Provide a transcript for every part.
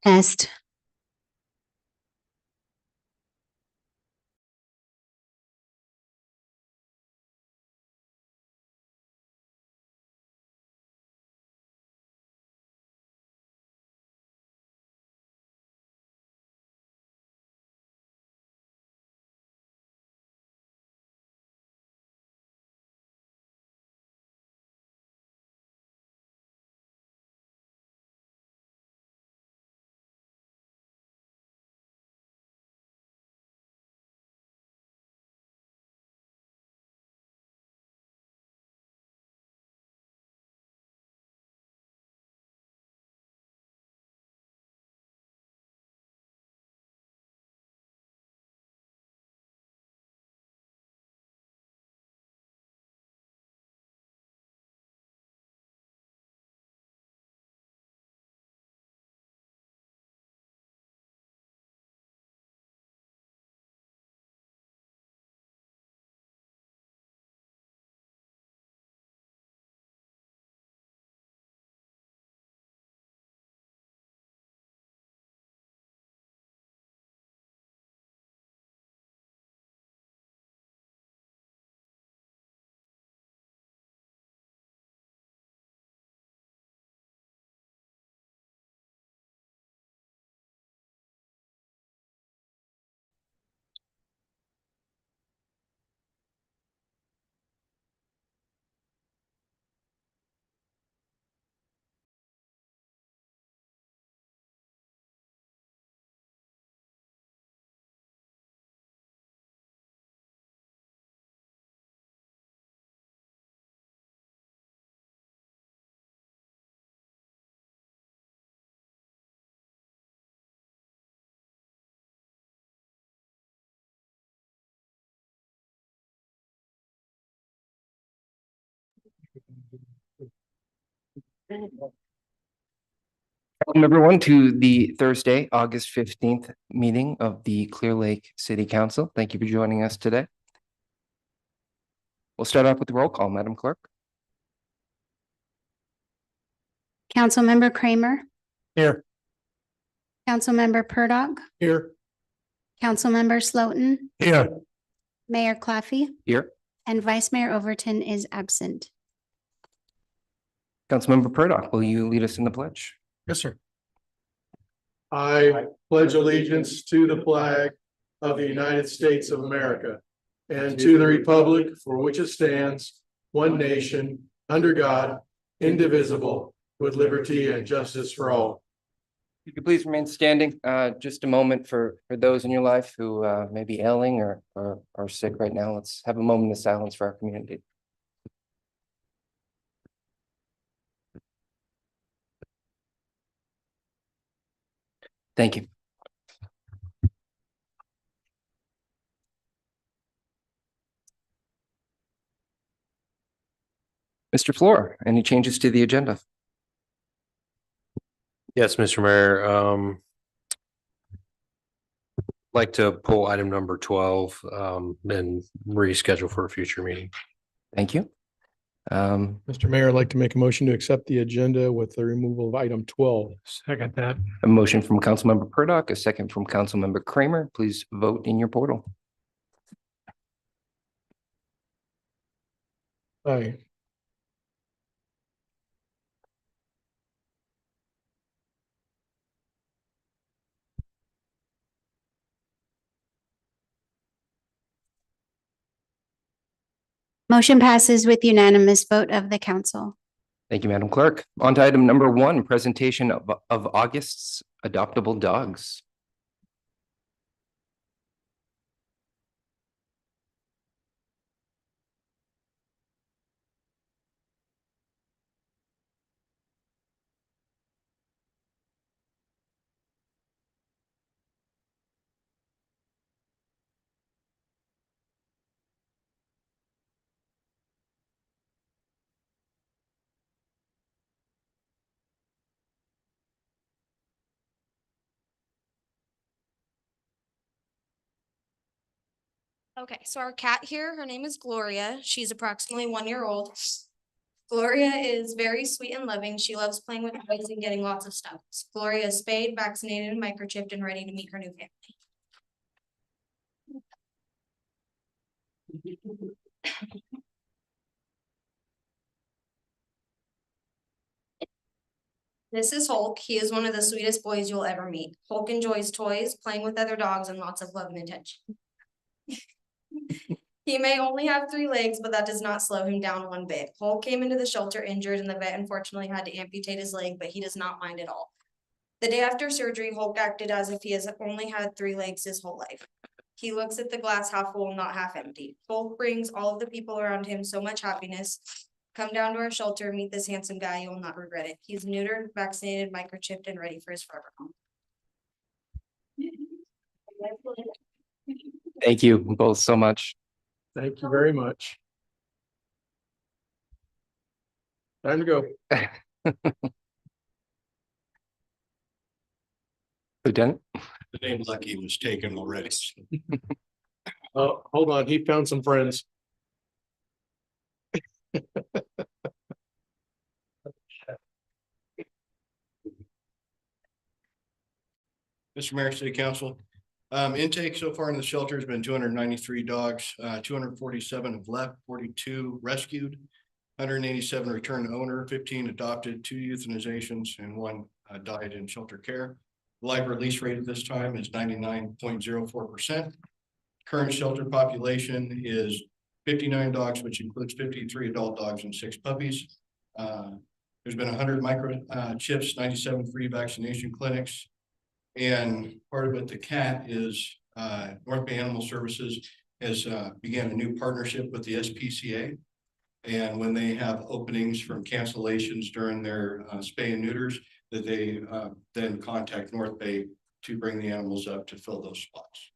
Est. Welcome everyone to the Thursday, August 15th meeting of the Clear Lake City Council. Thank you for joining us today. We'll start off with the roll call, Madam Clerk. Councilmember Kramer, Here. Councilmember Purdock, Here. Councilmember Slotin, Here. Mayor Claffey, Here. and Vice Mayor Overton is absent. Councilmember Purdock, will you lead us in the pledge? Yes, sir. I pledge allegiance to the flag of the United States of America and to the republic for which it stands, one nation, under God, indivisible, with liberty and justice for all. If you could please remain standing, just a moment for those in your life who may be ailing or are sick right now. Let's have a moment of silence for our community. Thank you. Mr. Floor, any changes to the agenda? Yes, Mr. Mayor, like to pull item number 12, and reschedule for a future meeting. Thank you. Mr. Mayor, I'd like to make a motion to accept the agenda with the removal of item 12. Second that. A motion from Councilmember Purdock, a second from Councilmember Kramer. Please vote in your portal. Aye. Motion passes with unanimous vote of the council. Thank you, Madam Clerk. On to item number 1, presentation of August's adoptable dogs. Okay, so our cat here, her name is Gloria. She's approximately 1 year old. Gloria is very sweet and loving. She loves playing with toys and getting lots of stuff. Gloria is spayed, vaccinated, and microchipped and ready to meet her new family. This is Hulk. He is one of the sweetest boys you'll ever meet. Hulk enjoys toys, playing with other dogs, and lots of love and attention. He may only have 3 legs, but that does not slow him down one bit. Hulk came into the shelter injured, and the vet unfortunately had to amputate his leg, but he does not mind at all. The day after surgery, Hulk acted as if he has only had 3 legs his whole life. He looks at the glass half full, not half empty. Hulk brings all of the people around him so much happiness. Come down to our shelter, meet this handsome guy, you will not regret it. He's neutered, vaccinated, microchipped, and ready for his forever home. Thank you both so much. Thank you very much. Time to go. Lieutenant? The name Lucky was taken already. Oh, hold on, he found some friends. Mr. Mayor, City Council, intake so far in the shelter has been 293 dogs, 247 have left, 42 rescued, 187 returned to owner, 15 adopted, 2 euthanizations, and 1 died in shelter care. The live release rate at this time is 99.04%. Current shelter population is 59 dogs, which includes 53 adult dogs and 6 puppies. There's been 100 microchips, 97 free vaccination clinics. And part of it, the cat is North Bay Animal Services has began a new partnership with the SPCA. And when they have openings from cancellations during their spay and neuters, that they then contact North Bay to bring the animals up to fill those spots.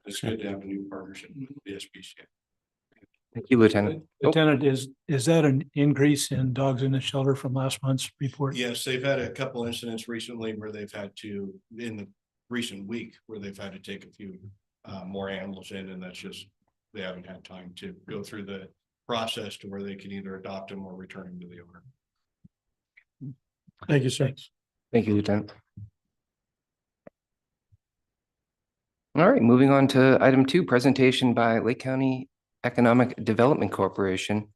It's good to have a new partnership with the SPCA. Thank you, Lieutenant. Oh, Lieutenant, is that an increase in dogs in the shelter from last month's report? Yes, they've had a couple incidents recently where they've had to, in the recent week, where they've had to take a few more animals in, and that's just, they haven't had time to go through the process to where they can either adopt them or return them to the owner. Thank you, sir. Thank you, Lieutenant. All right, moving on to item 2, presentation by Lake County Economic Development Corporation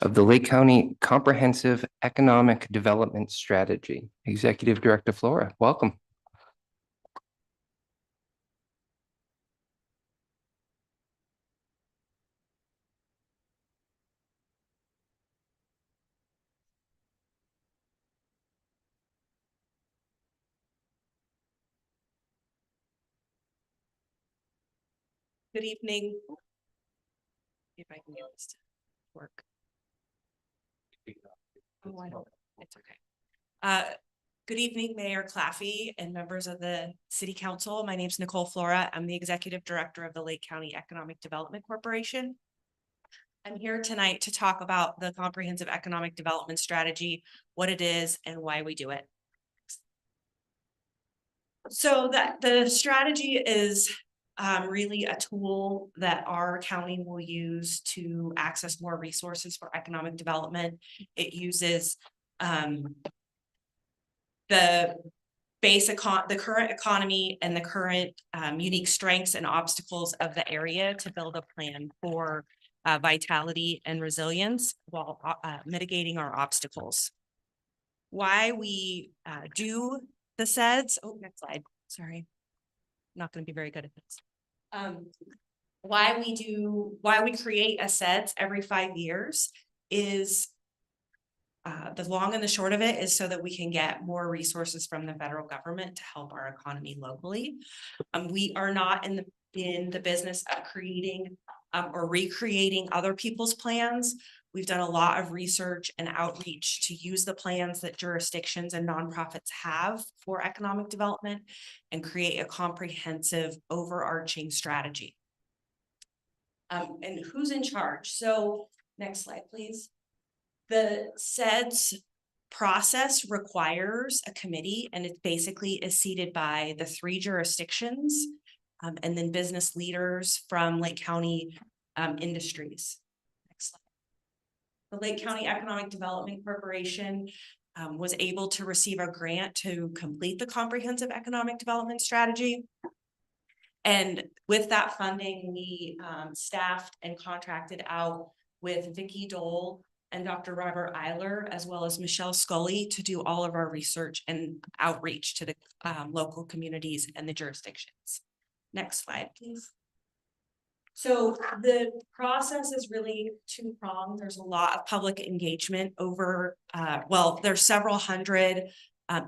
of the Lake County Comprehensive Economic Development Strategy. Executive Director Flora, welcome. Good evening. If I can get this to work. Oh, I don't, it's okay. Good evening, Mayor Claffey and members of the City Council. My name is Nicole Flora. I'm the Executive Director of the Lake County Economic Development Corporation. I'm here tonight to talk about the Comprehensive Economic Development Strategy, what it is and why we do it. So that the strategy is really a tool that our county will use to access more resources for economic development. It uses the current economy and the current unique strengths and obstacles of the area to build a plan for vitality and resilience while mitigating our obstacles. Why we do the SEDS. Oh, next slide. Sorry. Not going to be very good at this. Why we create a SEDS every 5 years is the long and the short of it is so that we can get more resources from the federal government to help our economy locally. We are not in the business of creating or recreating other people's plans. We've done a lot of research and outreach to use the plans that jurisdictions and nonprofits have for economic development and create a comprehensive overarching strategy. And who's in charge? So next slide, please. The SEDS process requires a committee, and it basically is seated by the 3 jurisdictions and then business leaders from Lake County industries. Next slide. The Lake County Economic Development Corporation was able to receive a grant to complete the comprehensive economic development strategy. And with that funding, we staffed and contracted out with Vicki Dole and Dr. Robert Eiler, as well as Michelle Scully, to do all of our research and outreach to the local communities and the jurisdictions. Next slide, please. So the process is really two-pronged. There's a lot of public engagement over, there's several hundred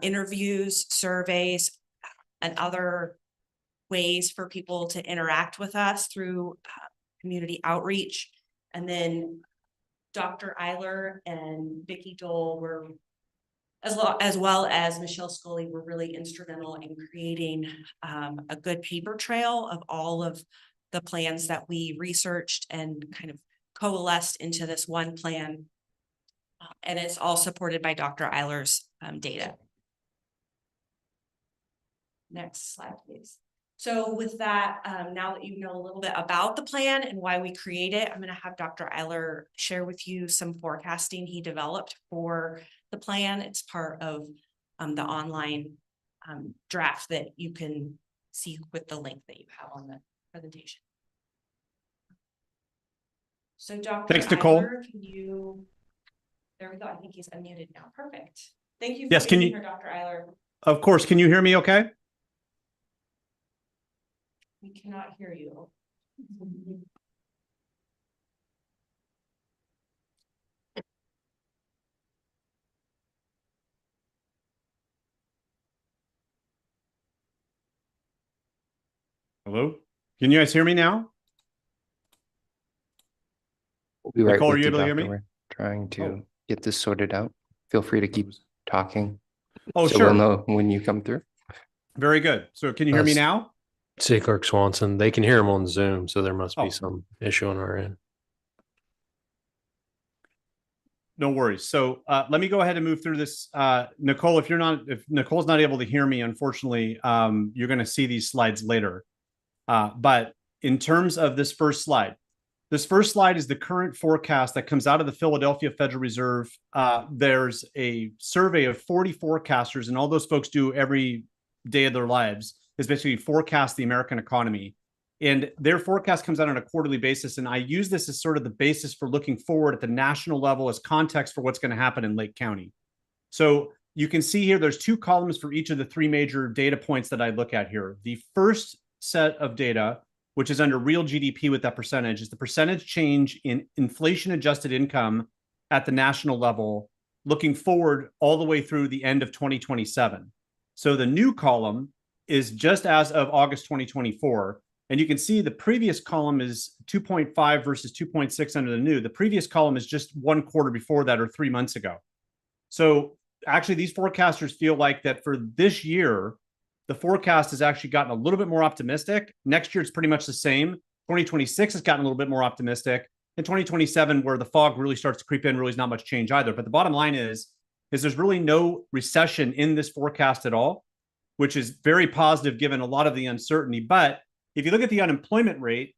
interviews, surveys, and other ways for people to interact with us through community outreach. And then Dr. Eiler and Vicki Dole were, as well as Michelle Scully, were really instrumental in creating a good paper trail of all of the plans that we researched and kind of coalesced into this one plan. And it's all supported by Dr. Eiler's data. Next slide, please. So with that, now that you know a little bit about the plan and why we create it, I'm going to have Dr. Eiler share with you some forecasting he developed for the plan. It's part of the online draft that you can see with the link that you have on the presentation. So Dr. Thanks, Nicole. Eiler, can you, there we go. I think he's unmuted now. Perfect. Thank you for Yes, can being you, here, Dr. Eiler. of course, can you hear me okay? We cannot hear you. Hello? Can you guys hear me now? We'll be right Nicole, are with you you, able to hear Doctor. me? We're trying to Oh. get this sorted out. Feel free to keep talking. Oh, So sure. we'll know when you come through. Very good. So can you hear me That's- now? City Clerk Swanson, they can hear him on Zoom, so there must Oh. be some issue on our end. No worries. So let me go ahead and move through this. Nicole, if Nicole's not able to hear me, unfortunately, you're going to see these slides later. But in terms of this first slide is the current forecast that comes out of the Philadelphia Federal Reserve. There's a survey of 40 forecasters, and all those folks do every day of their lives is basically forecast the American economy. And their forecast comes out on a quarterly basis. And I use this as sort of the basis for looking forward at the national level as context for what's going to happen in Lake County. So you can see here, there's two columns for each of the three major data points that I look at here. The first set of data, which is under real GDP with that percentage, is the percentage change in inflation adjusted income at the national level, looking forward all the way through the end of 2027. So the new column is just as of August 2024. And you can see the previous column is 2.5 versus 2.6 under the new. The previous column is just 1 quarter before that, or 3 months ago. So actually, these forecasters feel like that for this year, the forecast has actually gotten a little bit more optimistic. Next year, it's pretty much the same. 2026 has gotten a little bit more optimistic. And 2027, where the fog really starts to creep in, really is not much change either. But the bottom line is there's really no recession in this forecast at all, which is very positive given a lot of the uncertainty. But if you look at the unemployment rate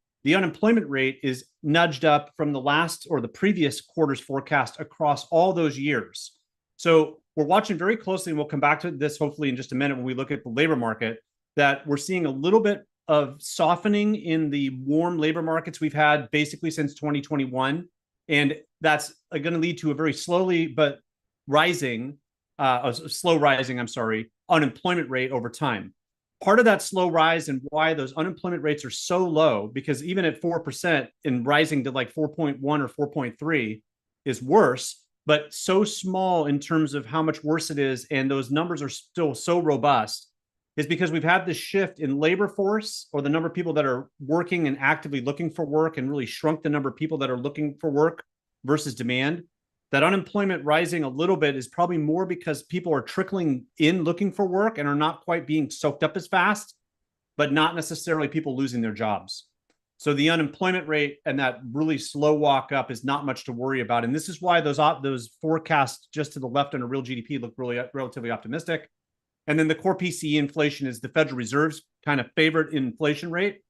is nudged up from the last or the previous quarter's forecast across all those years. So we're watching very closely, and we'll come back to this hopefully in just a minute when we look at the labor market, that we're seeing a little bit of softening in the warm labor markets we've had basically since 2021. And that's going to lead to a very slow rising unemployment rate over time. Part of that slow rise and why those unemployment rates are so low, because even at 4% and rising to like 4.1 or 4.3 is worse, but so small in terms of how much worse it is. And those numbers are still so robust, is because we've had this shift in labor force, or the number of people that are working and actively looking for work, and really shrunk the number of people that are looking for work versus demand. That unemployment rising a little bit is probably more because people are trickling in looking for work and are not quite being soaked up as fast, but not necessarily people losing their jobs. So the unemployment rate and that really slow walk up is not much to worry about. And this is why those forecasts just to the left under real GDP look really relatively optimistic. And then the core PCE inflation is the Federal Reserve's kind of favorite inflation rate.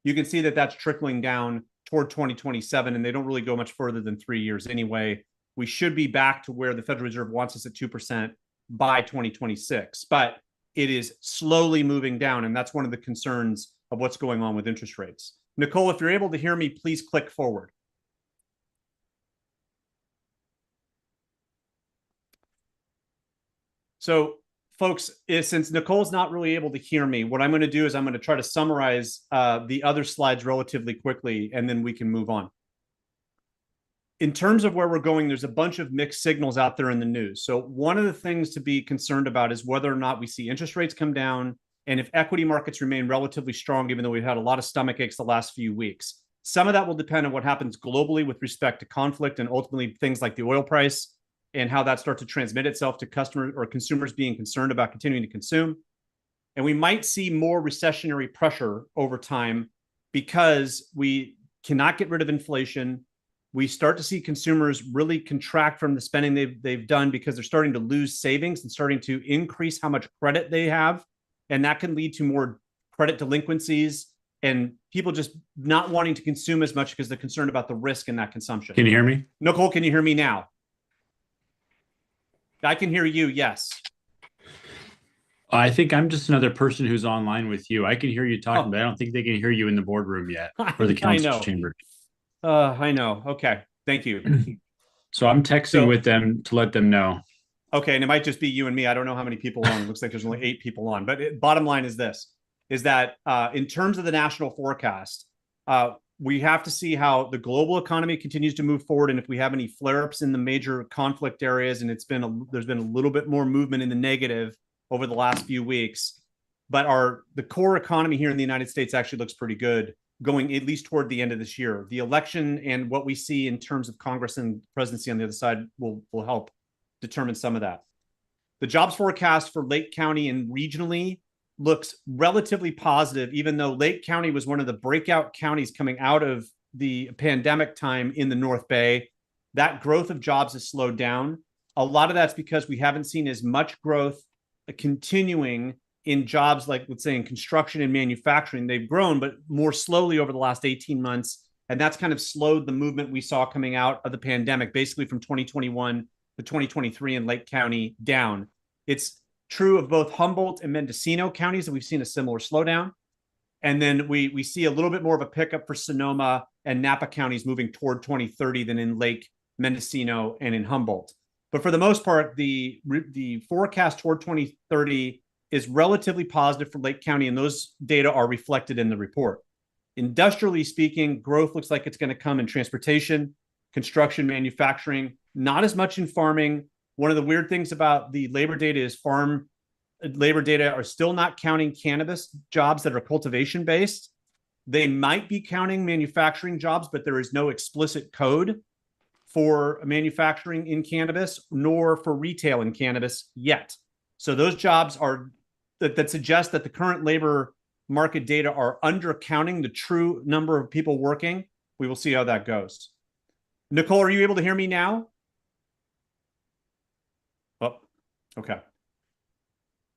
You can see that that's trickling down toward 2027, and they don't really go much further than 3 years anyway. we should be back to where the Federal Reserve wants us at 2% by 2026. But it is slowly moving down, and that's one of the concerns of what's going on with interest rates. Nicole, if you're able to hear me, please click forward. So, folks, since Nicole's not really able to hear me, what I'm going to do is I'm going to try to summarize the other slides relatively quickly, and then we can move on. In terms of where we're going, there's a bunch of mixed signals out there in the news. So one of the things to be concerned about is whether or not we see interest rates come down and if equity markets remain relatively strong, even though we've had a lot of stomach aches the last few weeks. Some of that will depend on what happens globally with respect to conflict and ultimately things like the oil price and how that starts to transmit itself to customers or consumers being concerned about continuing to consume. And we might see more recessionary pressure over time because we cannot get rid of inflation. We start to see consumers really contract from the spending they've done because they're starting to lose savings and starting to increase how much credit they have. And that can lead to more credit delinquencies and people just not wanting to consume as much because they're concerned about the risk in that consumption. Can you hear me? Nicole, can you hear me now? I can hear you, yes. I think I'm just another person who's online with you. I can hear you talking, but I don't think they can hear you in the boardroom yet or the council chamber. I know. Okay. Thank you. So I'm texting with them to let them know. Okay. And it might just be you and me. I don't know how many people are on. It looks like there's only 8 people on. But bottom line is this, is that in terms of the national forecast, we have to see how the global economy continues to move forward. And if we have any flare-ups in the major conflict areas, and there's been a little bit more movement in the negative over the last few weeks. But the core economy here in the United States actually looks pretty good going at least toward the end of this year. The election and what we see in terms of Congress and presidency on the other side will help determine some of that. The jobs forecast for Lake County and regionally looks relatively positive, even though Lake County was one of the breakout counties coming out of the pandemic time in the North Bay. That growth of jobs has slowed down. A lot of that's because we haven't seen as much growth continuing in jobs like, let's say, in construction and manufacturing. They've grown, but more slowly over the last 18 months. And that's kind of slowed the movement we saw coming out of the pandemic, basically from 2021 to 2023 in Lake County down. It's true of both Humboldt and Mendocino counties that we've seen a similar slowdown. And then we see a little bit more of a pickup for Sonoma and Napa counties moving toward 2030 than in Lake, Mendocino, and in Humboldt. But for the most part, the forecast toward 2030 is relatively positive for Lake County, and those data are reflected in the report. Industrially speaking, growth looks like it's going to come in transportation, construction, manufacturing, not as much in farming. One of the weird things about the labor data is farm labor data are still not counting cannabis jobs that are cultivation based. They might be counting manufacturing jobs, but there is no explicit code for manufacturing in cannabis nor for retail in cannabis yet. So those jobs are that suggest that the current labor market data are undercounting the true number of people working. We will see how that goes. Nicole, are you able to hear me now? Oh, okay.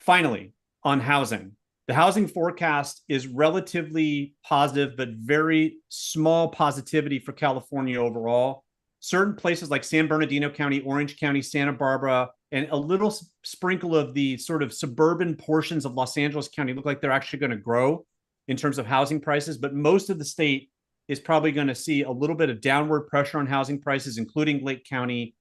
Finally, on housing. The housing forecast is relatively positive, but very small positivity for California overall. Certain places like San Bernardino County, Orange County, Santa Barbara, and a little sprinkle of the sort of suburban portions of Los Angeles County look like they're actually going to grow in terms of housing prices. But most of the state is probably going to see a little bit of downward pressure on housing prices, including Lake County,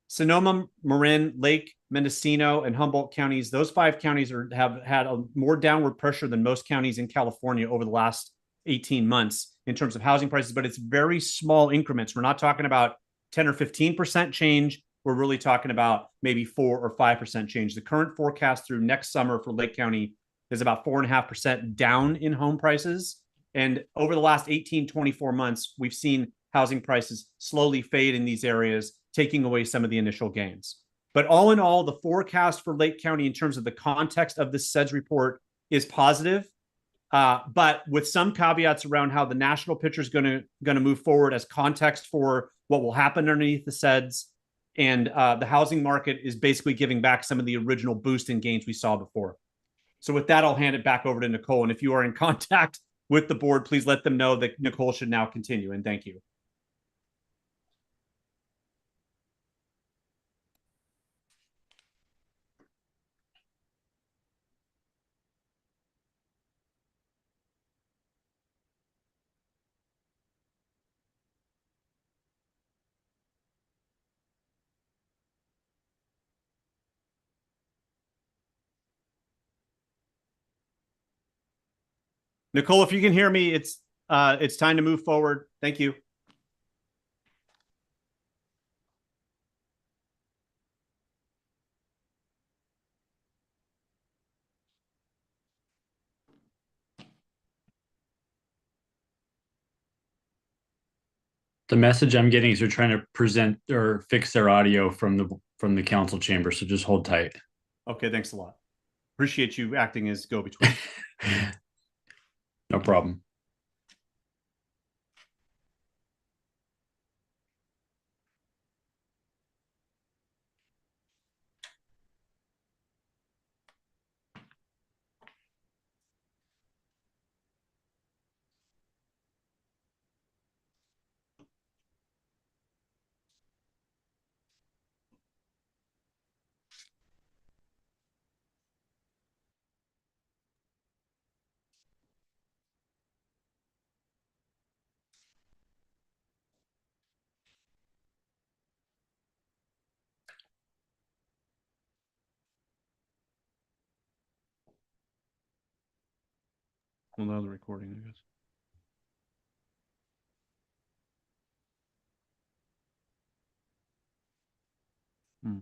Sonoma, Marin, Lake, Mendocino, and Humboldt counties. Those 5 counties have had a more downward pressure than most counties in California over the last 18 months in terms of housing prices, but it's very small increments. We're not talking about 10 or 15% change. We're really talking about maybe 4 or 5% change. The current forecast through next summer for Lake County is about 4.5% down in home prices. And over the last 18, 24 months, we've seen housing prices slowly fade in these areas, taking away some of the initial gains. But all in all, the forecast for Lake County in terms of the context of this CEDS report is positive, but with some caveats around how the national picture is going to move forward as context for what will happen underneath the CEDS. And the housing market is basically giving back some of the original boost in gains we saw before. So with that, I'll hand it back over to Nicole. And if you are in contact with the board, please let them know that Nicole should now continue. And thank you. Nicole, if you can hear me, it's time to move forward. Thank you. The message I'm getting is they're trying to present or fix their audio from the council chamber. So just hold tight. Okay, thanks a lot. Appreciate you acting as go-between. No problem. Well, now the recording, I guess. Hmm.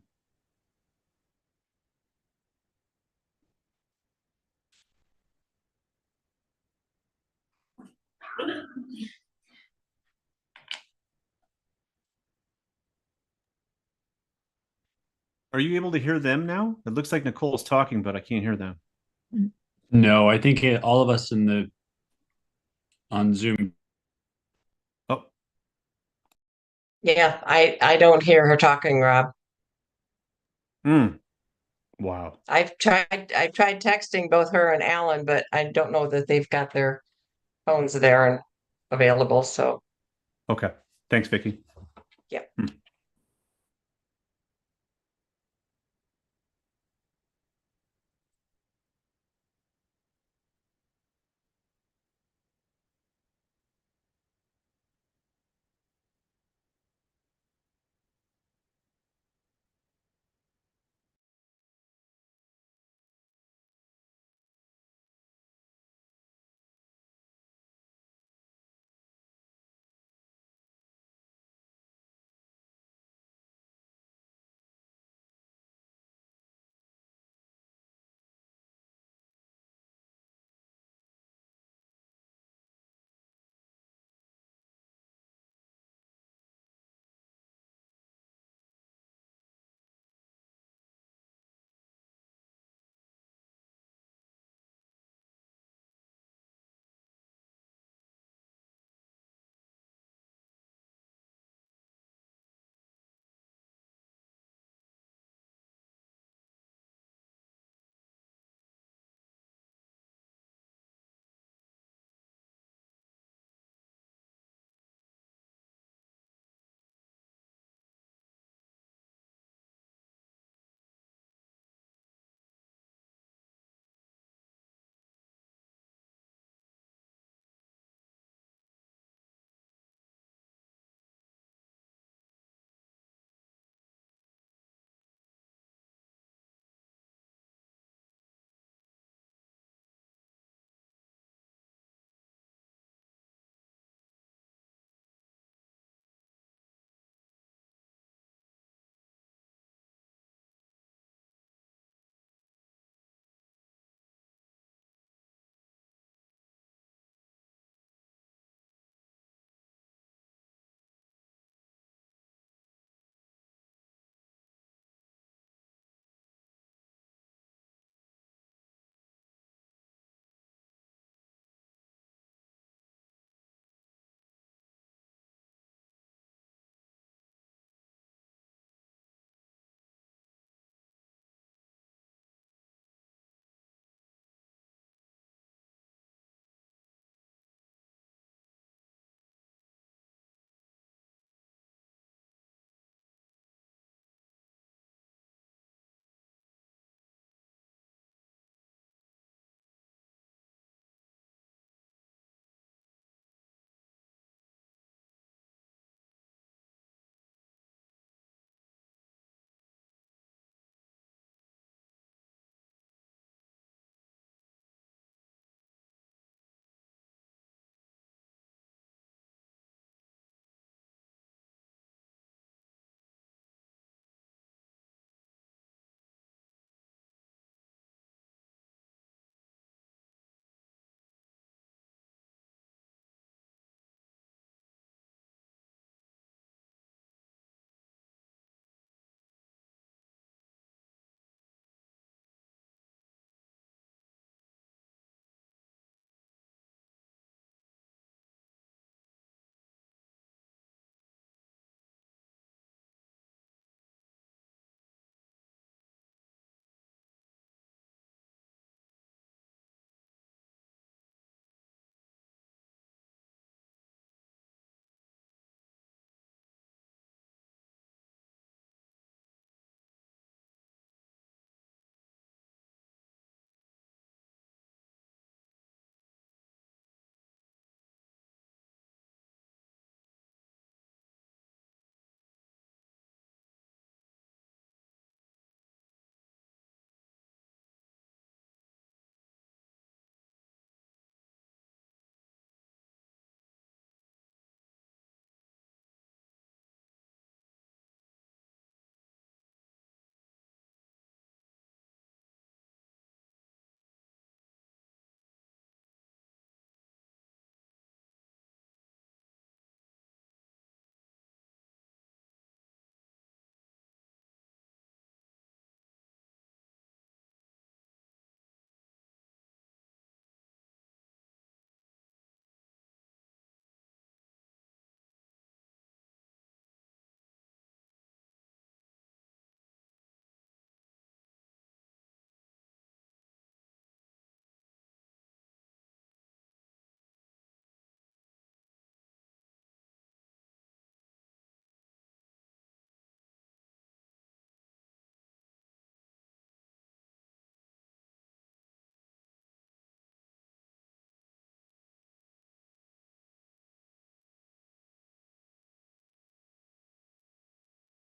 Are you able to hear them now? It looks like Nicole's talking, but I can't hear them. No, I think all of us on Zoom. Oh, Yeah, I don't hear her talking, Rob. wow. I've tried texting both her and Alan, but I don't know that they've got their phones there and available, so. Okay. Thanks, Vicky. Yeah.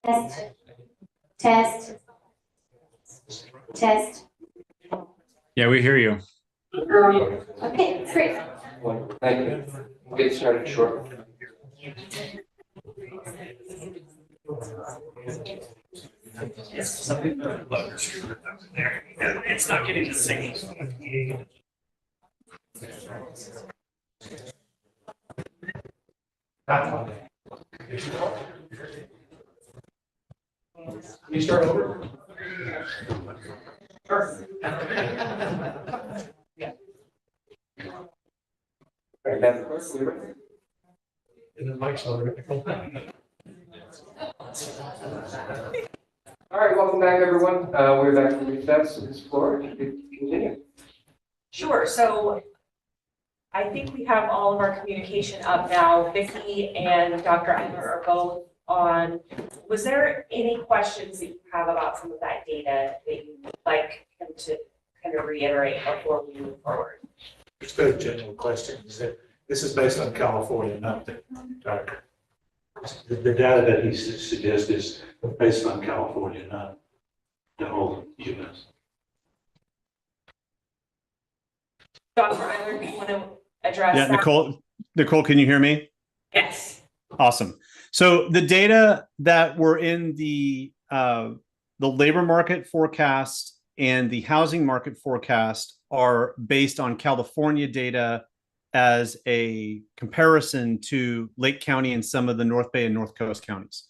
Test. Test. Test. Yeah, we hear you. Okay, great. Thank you. We'll get started shortly. It's not getting the signal. You start over? And then Mike's on. All right, welcome back, everyone. We're back to recess. Ms. Flora, you could continue. Sure, so I think we have all of our communication up now. Vicki and Dr. Eiler are both on. Was there any questions that you have about some of that data that you'd like him to kind of reiterate before we move forward? Just a general question, is that this is based on California, not the, The data that he suggests is based on California, not the whole US. Dr. Eiler, do you want to address Yeah, that? Nicole, can you hear me? Yes. Awesome. So the data that were in the labor market forecast and the housing market forecast are based on California data as a comparison to Lake County and some of the North Bay and North Coast counties.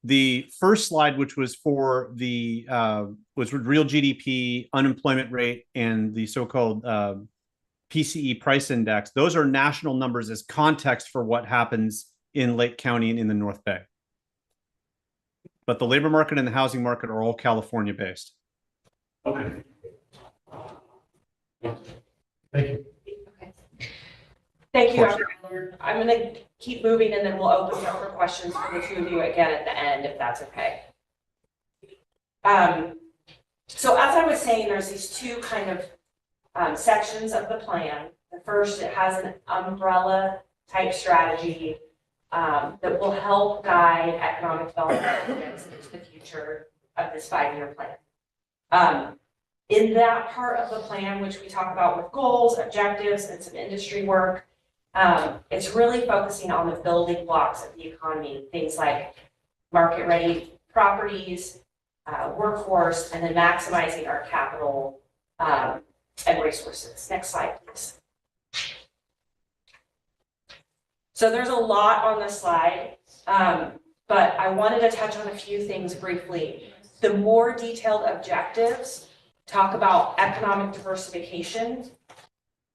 The first slide, which was for the was real GDP, unemployment rate, and the so-called PCE price index, those are national numbers as context for what happens in Lake County and in the North Bay. But the labor market and the housing market are all California based. Okay. Thank you. Thank you, Dr. Eiler. I'm going to keep moving and then we'll open it up for questions for the two of you again at the end, if that's okay. So as I was saying, there's these two kind of sections of the plan. The first, it has an umbrella type strategy that will help guide economic development into the future of this 5-year plan. In that part of the plan, which we talk about with goals, objectives, and some industry work, it's really focusing on the building blocks of the economy, things like market-ready properties, workforce, and then maximizing our capital and resources. Next slide, please. So there's a lot on this slide, but I wanted to touch on a few things briefly. The more detailed objectives talk about economic diversification.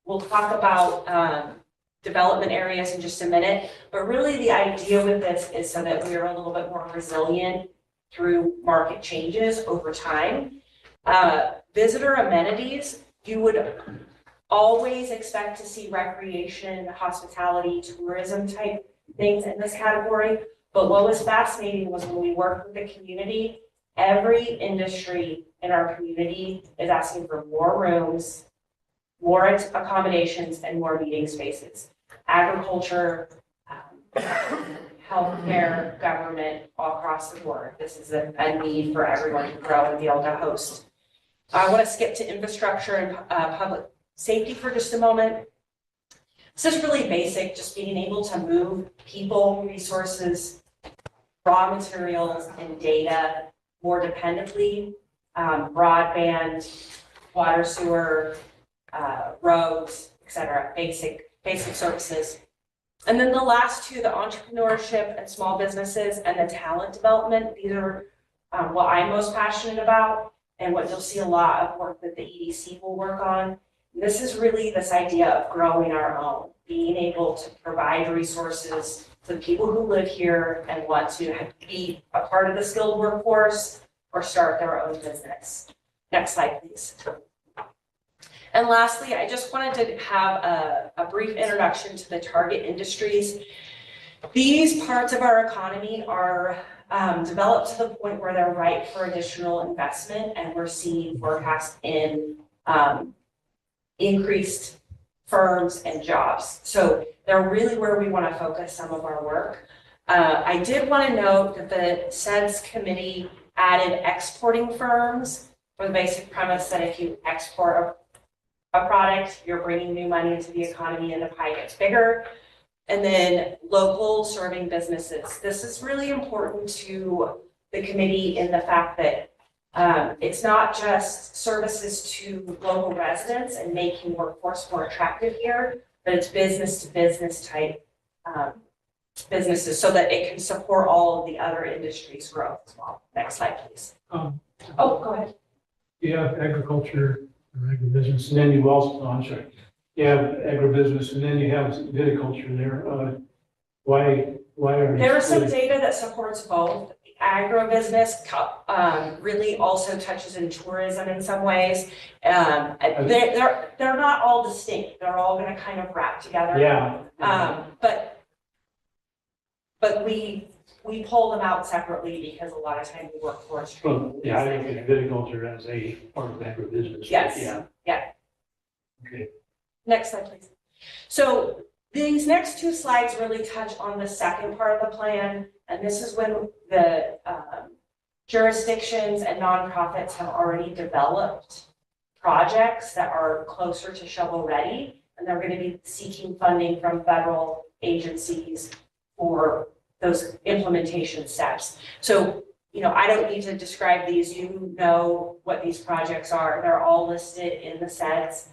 We'll talk about development areas in just a minute, but really the idea with this is so that we are a little bit more resilient through market changes over time. Visitor amenities, you would always expect to see recreation, hospitality, tourism type things in this category. But what was fascinating was when we worked with the community, every industry in our community is asking for more rooms, more accommodations, and more meeting spaces. Agriculture, healthcare, government, all across the board. This is a need for everyone to grow and be able to host. I want to skip to infrastructure and public safety for just a moment. This is really basic, just being able to move people, resources, raw materials, and data more dependably. Broadband, water, sewer, roads, etc. Basic services. And then the last two, the entrepreneurship and small businesses and the talent development. These are what I'm most passionate about and what you'll see a lot of work that the EDC will work on. This is really this idea of growing our own, being able to provide resources to the people who live here and want to be a part of the skilled workforce or start their own business. Next slide, please. And lastly, I just wanted to have a brief introduction to the target industries. These parts of our economy are developed to the point where they're ripe for additional investment, and we're seeing forecasts in increased firms and jobs. So they're really where we want to focus some of our work. I did want to note that the SEDS committee added exporting firms for the basic premise that if you export a product, you're bringing new money into the economy and the pie gets bigger. And then local serving businesses. This is really important to the committee in the fact that it's not just services to local residents and making workforce more attractive here, but it's business to business type businesses so that it can support all of the other industries' growth as well. Next slide, please. Oh, go ahead. You have agriculture, or agribusiness, and then you also, I'm sorry, you have agribusiness, and then you have viticulture there. Why are? There is some data that supports both. Agribusiness really also touches in tourism in some ways. They're not all distinct. They're all going to kind of wrap together. Yeah. But we pull them out separately because a lot of times we work for us. Well, yeah, I look at viticulture as a part of agribusiness. Yes. Yeah. Yeah. Okay. Next slide, please. So these next two slides really touch on the second part of the plan, and this is when the jurisdictions and nonprofits have already developed projects that are closer to shovel ready, and they're going to be seeking funding from federal agencies for those implementation steps. So, I don't need to describe these. You know what these projects are. They're all listed in the SEDS,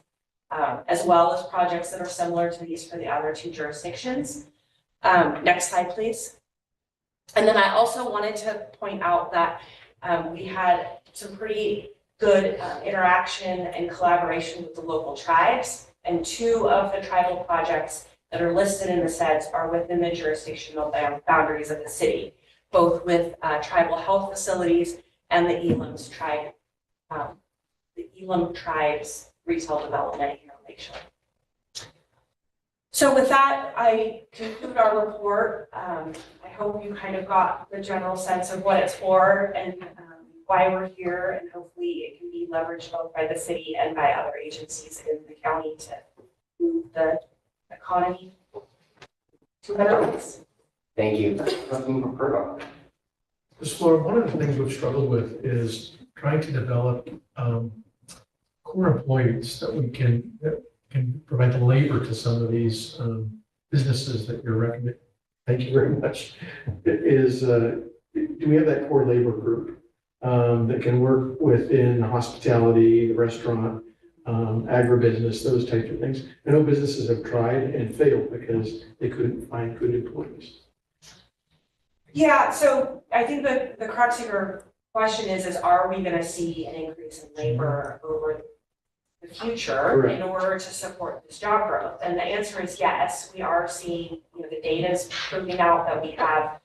as well as projects that are similar to these for the other two jurisdictions. Next slide, please. And then I also wanted to point out that we had some pretty good interaction and collaboration with the local tribes, and two of the tribal projects that are listed in the SEDS are within the jurisdictional boundaries of the city, both with tribal health facilities and the Elam's tribe, the Elam tribes retail development here in Lakeshore. So with that, I conclude our report. I hope you kind of got the general sense of what it's for and why we're here, and hopefully it can be leveraged both by the city and by other agencies in the county to move the economy to a better place. Thank you. Councilmember Purdock. Ms. Flora, one of the things we've struggled with is trying to develop core employees that can provide the labor to some of these businesses that you're recommending. Thank you very much. Do we have that core labor group that can work within hospitality, restaurant, agribusiness, those types of things? I know businesses have tried and failed because they couldn't find good employees. Yeah, so I think the crux of your question is are we going to see an increase in labor over the future Correct. In order to support this job growth? And the answer is yes. We are seeing, the data is proving out that we have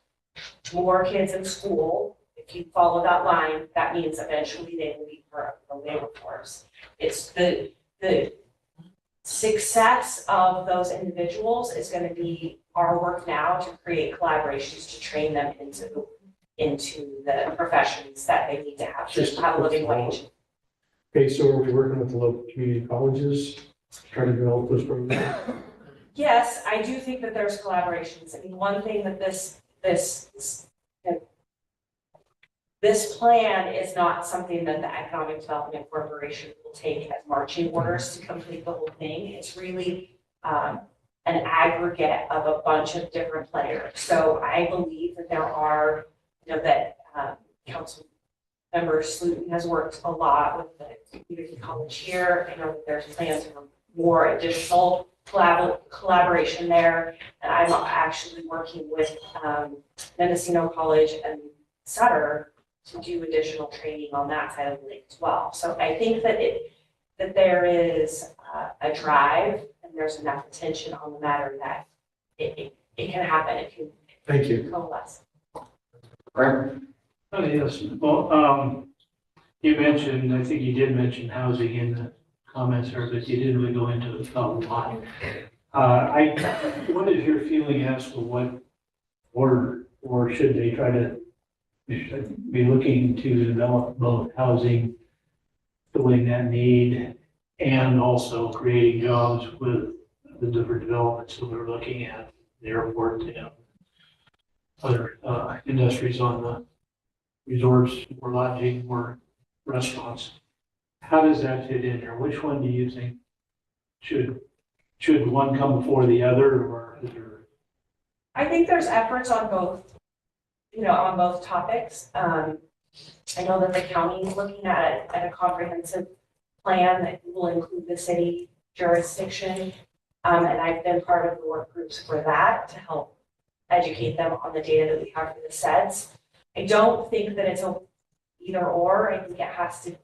more kids in school. If you follow that line, that means eventually they will be part of the labor force. It's the success of those individuals is going to be our work now to create collaborations to train them into the professions that they need to have a living wage. Okay, so are we working with the local community colleges, trying to develop those programs? Yes, I do think that there's collaborations. I mean, one thing that this plan is not something that the Economic Development Corporation will take as marching orders to complete the whole thing. It's really an aggregate of a bunch of different players. So I believe that there are, that Council Member Slutin has worked a lot with the community college here. I know that there's plans for more additional collaboration there. And I'm actually working with Mendocino College and Sutter to do additional training on that side of the lake as well. So I think that there is a drive and there's enough attention on the matter that it can happen. It can. Thank you. Coalesce. Right. Oh, yes. Well, you mentioned, I think you did mention housing in the comments there, but you didn't really go into it a lot. What is your feeling as to what or should they try to be looking to develop both housing, filling that need, and also creating jobs with the different developments that we're looking at, the airport, other industries on the resorts, more lodging, more restaurants. How does that fit in here? Which one do you think should one come before the other, or is there? I think there's efforts on both, on both topics. I know that the county is looking at a comprehensive plan that will include the city jurisdiction. And I've been part of the work groups for that to help educate them on the data that we have for the SEDS. I don't think that it's a either or. I think it has to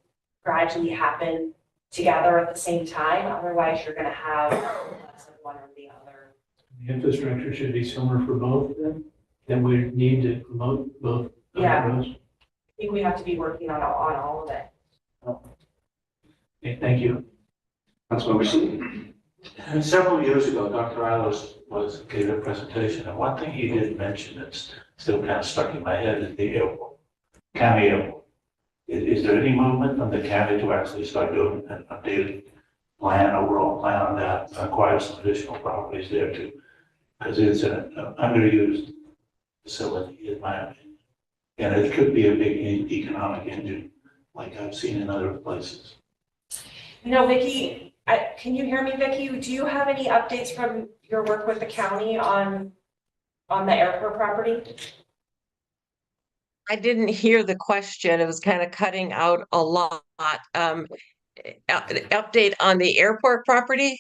gradually happen together at the same time. Otherwise, you're going to have less of one or the other. The infrastructure should be similar for both then we need to promote both. Yeah. Roads. I think we have to be working on all of it. Okay, thank you. Councilmember Seaton. And several years ago, Dr. Isles gave a presentation, and one thing he did mention that's still kind of stuck in my head is the airport, county airport. Is there any movement from the county to actually start doing an updated plan, overall plan on that, acquire some additional properties there too? Because it's an underused facility, in my opinion. And it could be a big economic engine, like I've seen in other places. Vicki, can you hear me, Vicki? Do you have any updates from your work with the county on the airport property? I didn't hear the question. It was kind of cutting out a lot. Update on the airport property?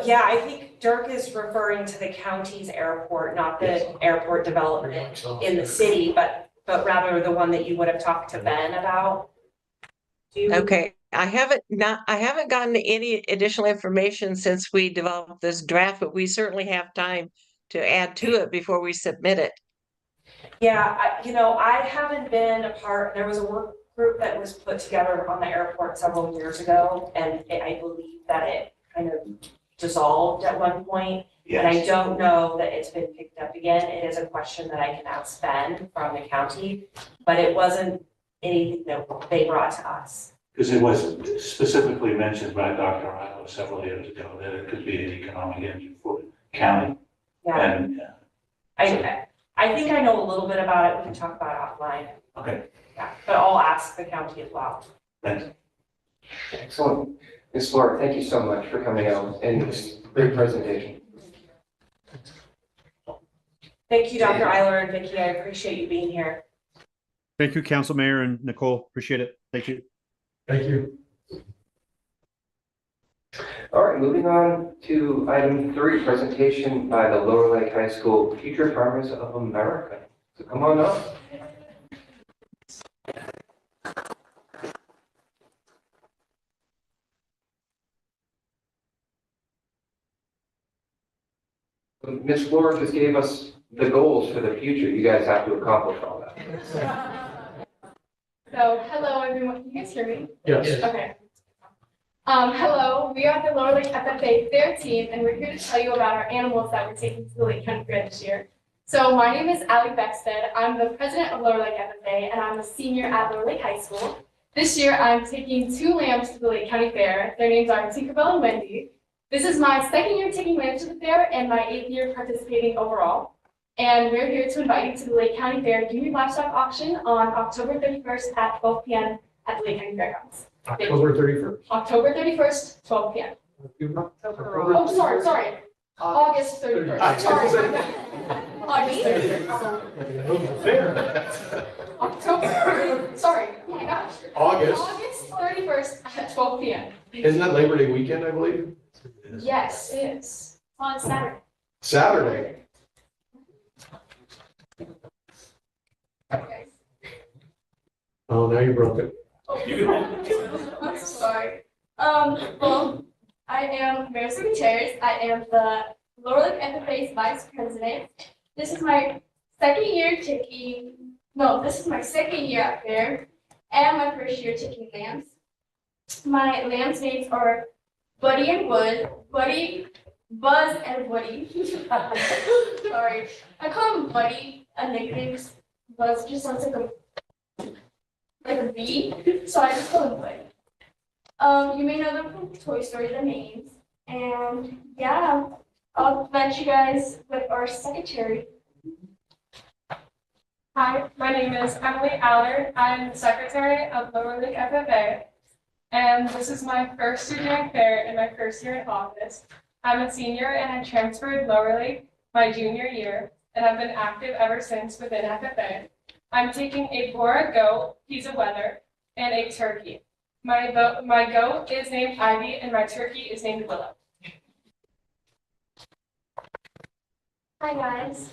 Yeah, I think Dirk is referring to the county's airport, not the airport development in the city, but rather the one that you would have talked to Ben about. Okay, I haven't gotten any additional information since we developed this draft, but we certainly have time to add to it before we submit it. Yeah, I haven't been a part. There was a work group that was put together on the airport several years ago, and I believe that it kind of dissolved at one point. Yes. And I don't know that it's been picked up again. It is a question that I can ask Ben from the county, but it wasn't anything that they brought to us. Because it was specifically mentioned by Dr. Isles several years ago that it could be an economic engine for the county. Yeah, And, I think I know a little bit about it. We can talk about it offline. okay, Yeah, but I'll ask the county as well. thanks. Excellent. Ms. Flora, thank you so much for coming out and this great presentation. Thank you, Dr. Eiler and Vicki. I appreciate you being here. Thank you, Council Mayor and Nicole. Appreciate it. Thank you. Thank you. All right, moving on to item 3, presentation by the Lower Lake High School Future Farmers of America. So come on up. Ms. Flora just gave us the goals for the future. You guys have to accomplish all that. So, hello everyone, can you guys hear me? Yes. Okay. Hello, we are the Lower Lake FFA Fair Team, and we're here to tell you about our animals that we're taking to the Lake County Fair this year. So my name is Allie Beckstead. I'm the president of Lower Lake FFA, and I'm a senior at Lower Lake High School. This year, I'm taking 2 lambs to the Lake County Fair. Their names are Tinkerbell and Wendy. This is my 2nd year taking lambs to the fair and my 8th year participating overall. And we're here to invite you to the Lake County Fair Junior Livestock Auction on October 31st at 12 p.m. at the Lake County Fairgrounds. October 31st. October 31st, 12 p.m. Oh, sorry. August 31st. Sorry. August 31st. October, sorry. Oh my gosh. August 31st at 12 p.m. Isn't that Labor Day weekend, I believe? Yes, it is. On Saturday. Saturday. Okay. Oh, now you broke it. I'm sorry. Well, I am Marissa Gutierrez. I am the Lower Lake FFA's vice president. This is my 2nd year this is my 2nd year out there and my 1st year taking lambs. My lambs' names are Buddy and Buzz and Woody. Sorry. I call him Buddy, a nickname. Buzz just sounds like a bee, so I just call him Buddy. You may know them from Toy Story, the names. And yeah, I'll let you guys with our secretary. Hi, my name is Emily Allard. I'm the secretary of Lower Lake FFA. And this is my first year doing fair and my first year in office. I'm a senior and I transferred Lower Lake my junior year and I've been active ever since within FFA. I'm taking a Bora goat, piece of weather, and a turkey. My goat is named Ivy and my turkey is named Willow. Hi guys.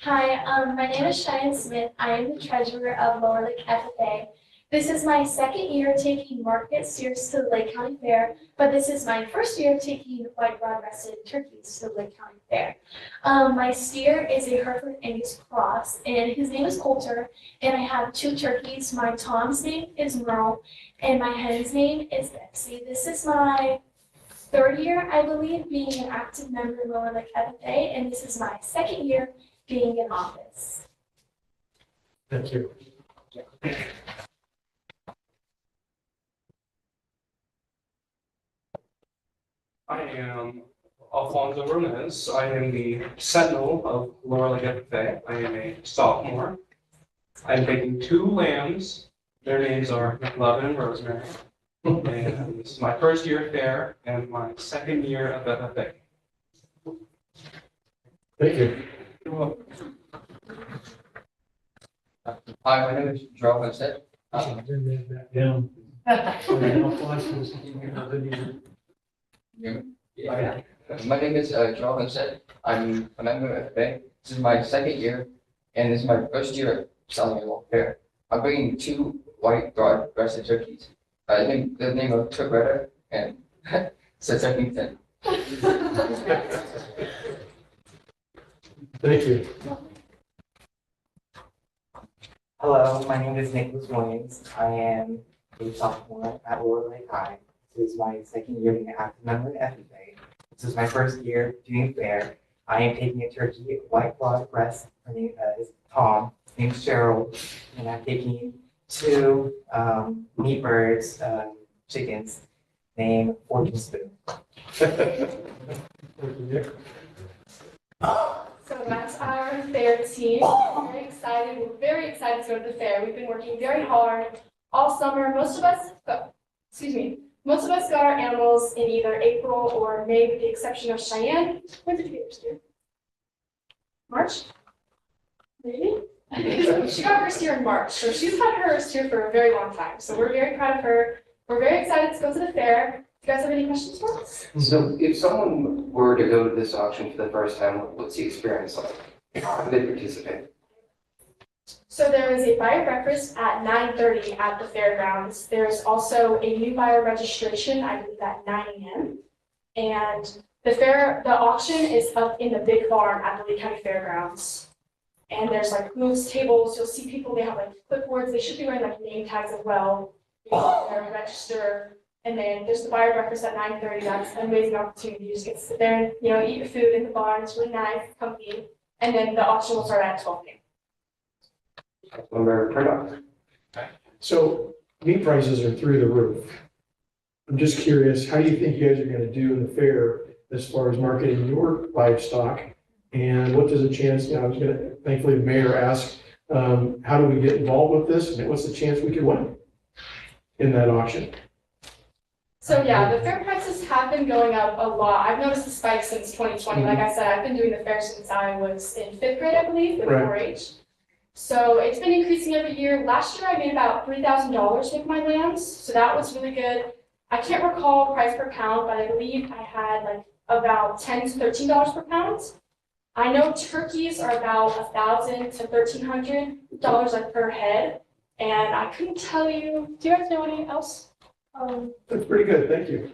Hi, my name is Cheyenne Smith. I am the treasurer of Lower Lake FFA. This is my second year taking market steers to the Lake County Fair, but this is my first year taking white broad-breasted turkeys to the Lake County Fair. My steer is a Hereford Angus cross, and his name is Coulter, and I have 2 turkeys. My Tom's name is Merle, and my hen's name is Betsy. This is my 3rd year, I believe, being an active member of Lower Lake FFA, and this is my 2nd year being in office. Thank you. I am Alfonso Gomez. I am the sentinel of Lower Lake FFA. I am a sophomore. I'm taking 2 lambs. Their names are McLovin and Rosemary. And this is my first year at fair and my 2nd year of FFA. Thank you. You're welcome. Hi, my name is Joel Vincent. Down. My name is Joel Vincent. I'm a member of FFA. This is my 2nd year, and this is my first year selling at fair. I'm bringing 2 white broad-breasted turkeys. I think the name of Touretta and Turkington. Thank you. Hello, my name is Nicholas Williams. I am a sophomore at Lower Lake High. This is my 2nd year being an active member in FFA. This is my first year doing fair. I am taking a turkey, white broad breast. Her name is Tom. His name is Cheryl, and I'm taking 2 meat birds, chickens, named Fortune Spoon. So that's our fair team. We're very excited. We're very excited to go to the fair. We've been working very hard all summer. Most of us got our animals in either April or May, with the exception of Cheyenne. When did you get your steer? March? Maybe? She got her steer in March, so she's had her steer for a very long time. So we're very proud of her. We're very excited to go to the fair. Do you guys have any questions for us? So if someone were to go to this auction for the first time, what's the experience like? How do they participate? So there is a buyer breakfast at 9:30 at the fairgrounds. There's also a new buyer registration, I believe at 9 a.m. And the auction is up in the big barn at the Lake County Fairgrounds. And there's like booths, tables, you'll see people, they have like clipboards, they should be wearing like name tags as well. You go there, register, and then there's the buyer breakfast at 9:30. That's an amazing opportunity. You just get to sit there and, eat your food in the barn. It's really nice, comfy. And then the auction will start at 12 p.m. So meat prices are through the roof. I'm just curious, how do you think you guys are going to do in the fair as far as marketing your livestock? And what does a chance, thankfully the mayor asked, how do we get involved with this? And what's the chance we could win in that auction? So yeah, the fair prices have been going up a lot. I've noticed a spike since 2020. Like I said, I've been doing the fair since I was in 5th grade, I believe, with 4-H. So it's been increasing every year. Last year I made about $3,000 with my lambs, so that was really good. I can't recall price per pound, but I believe I had like about $10 to $13 per pound. I know turkeys are about $1,000 to $1,300 like per head, and I couldn't tell you. Do you guys know anything else? That's pretty good, thank you.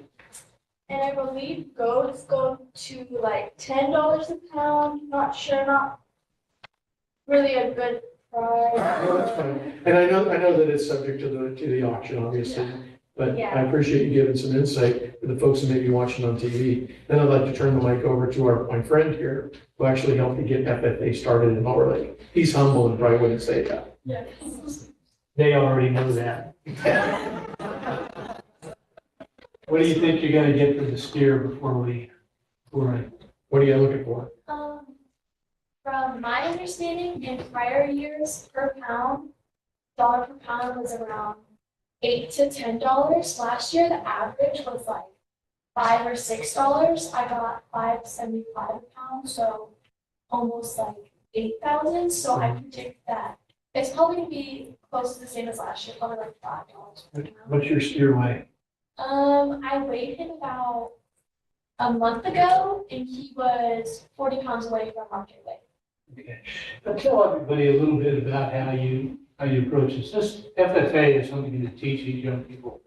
And I believe goats go to like $10 a pound. Not sure, not really a good price. No, that's fine. And I know that it's subject to the auction, obviously. Yeah. But Yeah. I appreciate you giving some insight to the folks who may be watching on TV. Then I'd like to turn the mic over to my friend here, who actually helped me get FFA started in Lower Lake. He's humble and probably wouldn't say that. Yeah. They already know that. What do you think you're gonna get for the steer before what are you looking for? From my understanding, in prior years dollar per pound was around $8 to $10. Last year, the average was like $5 or $6. I got $5.75 a pound, so almost like 8,000. So I predict that it's probably gonna be close to the same as last year, probably like $5 per pound. What's your steer weight? I weighed him about a month ago, and he was 40 pounds away from market weight. Okay. But tell everybody a little bit about how you approach this. This FFA is something to teach these young people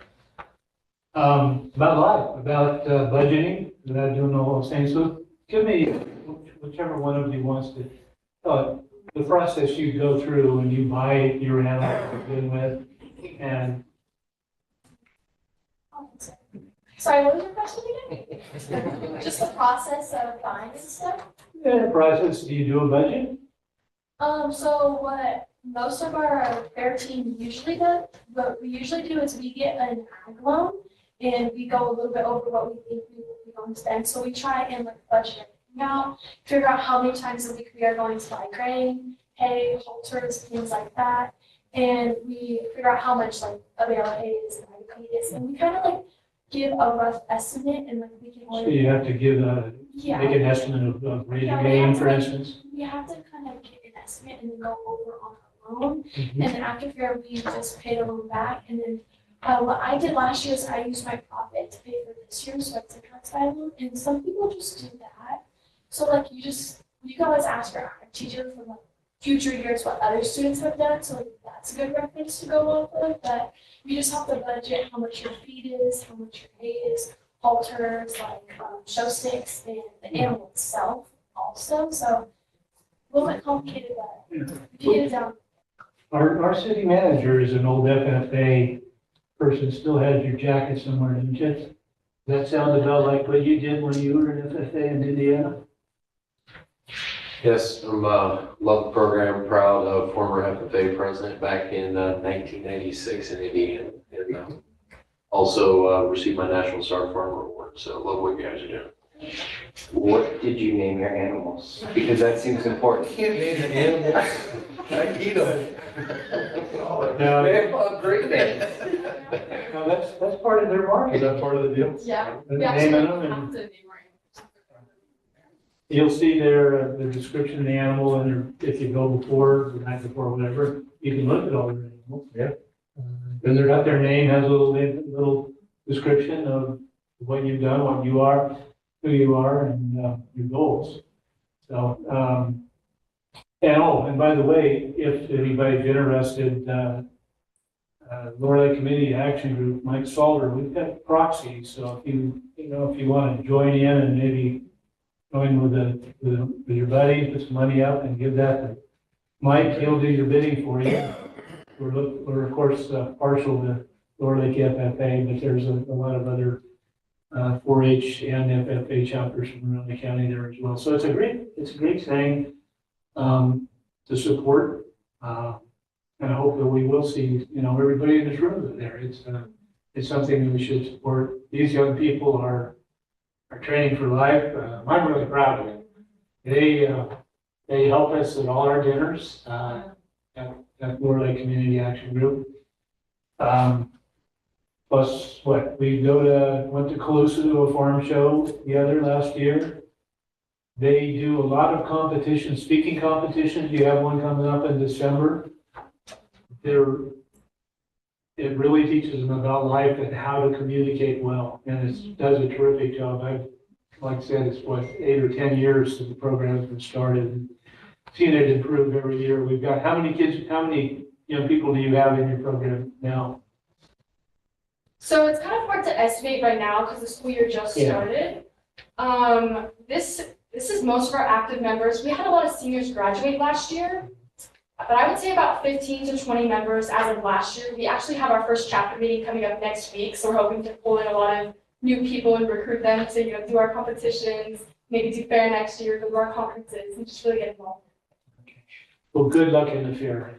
about life, about budgeting, about doing all those things. So give me, whichever one of you wants to, the process you go through when you buy your animal to begin with, and Sorry, what was your question again? Just the process of buying and stuff? the process, do you do a budget? So what most of our fair team usually does, what we usually do is we get an ag loan and we go a little bit over what we think we will be going to spend. So we try and like budget everything out, figure out how many times a week we are going to buy grain, hay, halters, things like that. And we figure out how much like a bale of hay is and hay is. And we kind of like give a rough estimate and like we can. So you have to give make an estimate of rate of gain, for instance? We have to kind of get an estimate and then go over on our loan. Mhm. And then after fair, we just pay the loan back. And then what I did last year is I used my profit to pay for this year, so it's a transfer loan. And some people just do that. So like you can always ask your ag teacher for like future years what other students have done. So like that's a good reference to go off of. But you just have to budget how much your feed is, how much your hay is, halters, like show sticks, and the animal itself also. So a little bit complicated, but if you get it down. Our city manager is an old FFA person, still has your jacket somewhere, didn't you? Does that sound about like what you did when you were in FFA in Indiana? Yes, I'm, love the program, proud of former FFA president back in 1996 in Indiana. And also received my National Star Farmer Award, so love what you guys are doing. What did you name your animals? Because that seems important. Can't name the animals. I eat them. No, Great name. no, that's part of their market. Is that part of the deal? Yeah. And We actually naming them and- have to name our You'll see there, the description of the animal, and if you go before, the night before, whatever, you can look at all their animals. Yeah. And they're got their name, has a little description of what you've done, what you are, who you are, and your goals. So, and by the way, if anybody's interested, Lower Lake Community Action Group, Mike Salter, we've got proxies. So if you want to join in and maybe join with your buddy, put some money up and give that to Mike, he'll do your bidding for you. We're of course partial to Lower Lake FFA, but there's a lot of other 4-H and FFA chapters from around the county there as well. So it's a great thing to support. And I hope that we will see, everybody in this room is there. It's something that we should support. These young people are training for life. I'm really proud of them. They help us at all our dinners at Lower Lake Community Action Group. Plus, we went to Calusa to a farm show together last year. They do a lot of competitions, speaking competitions. You have one coming up in December. It really teaches them about life and how to communicate well, and it does a terrific job. Like I said, it's 8 or 10 years since the program has been started, and seen it improve every year. We've got how many young people do you have in your program now? So it's kind of hard to estimate right now because the school year just started. This is most of our active members. We had a lot of seniors graduate last year, but I would say about 15 to 20 members as of last year. We actually have our first chapter meeting coming up next week, so we're hoping to pull in a lot of new people and recruit them to do our competitions, maybe do fair next year, go to our conferences, and just really get involved. Well, good luck in the fair.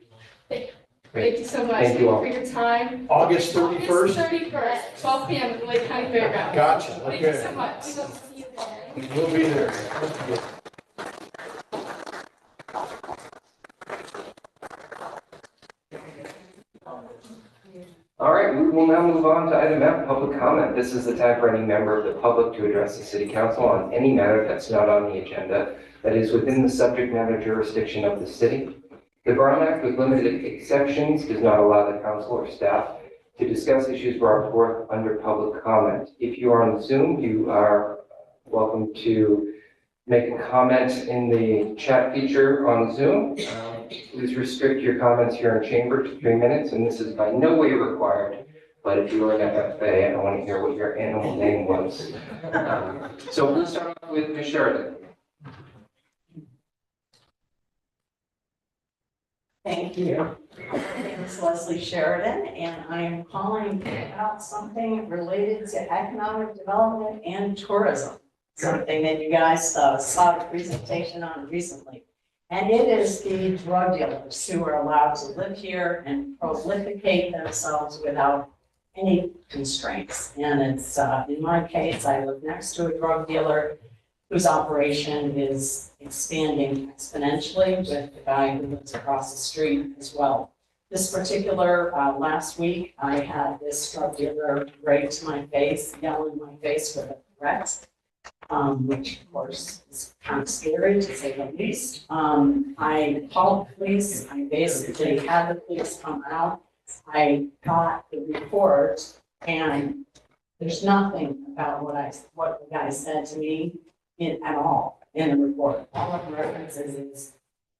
Thank you so much. Thank you all. For your time. August 31st? August 31st, 12 p.m. at the Lake County Fairgrounds. Gotcha, Thank you okay. so much. We'll be there. to item F, public comment. This is the time for any member of the public to address the city council on any matter that's not on the agenda that is within the subject matter jurisdiction of the city. The Brown Act, with limited exceptions, does not allow the council or staff to discuss issues brought forth under public comment. If you are on Zoom, you are welcome to make a comment in the chat feature on Zoom. Please restrict your comments here in chamber to 3 minutes, and this is by no way required. But if you are an FFA, I want to hear what your animal name was. So we'll start off with Ms. Sheridan. Thank you. My name is Leslie Sheridan, and I am calling about something related to economic development and tourism. Something that you guys saw a presentation on recently. And it is the drug dealers who are allowed to live here and prolificate themselves without any constraints. And it's, in my case, I live next to a drug dealer whose operation is expanding exponentially with the guy who lives across the street as well. This particular, last week, I had this drug dealer right to my face, yell in my face with a threat, which of course is kind of scary to say the least. I called the police. I basically had the police come out. I got the report, and there's nothing about what the guy said to me at all in the report. All of the references is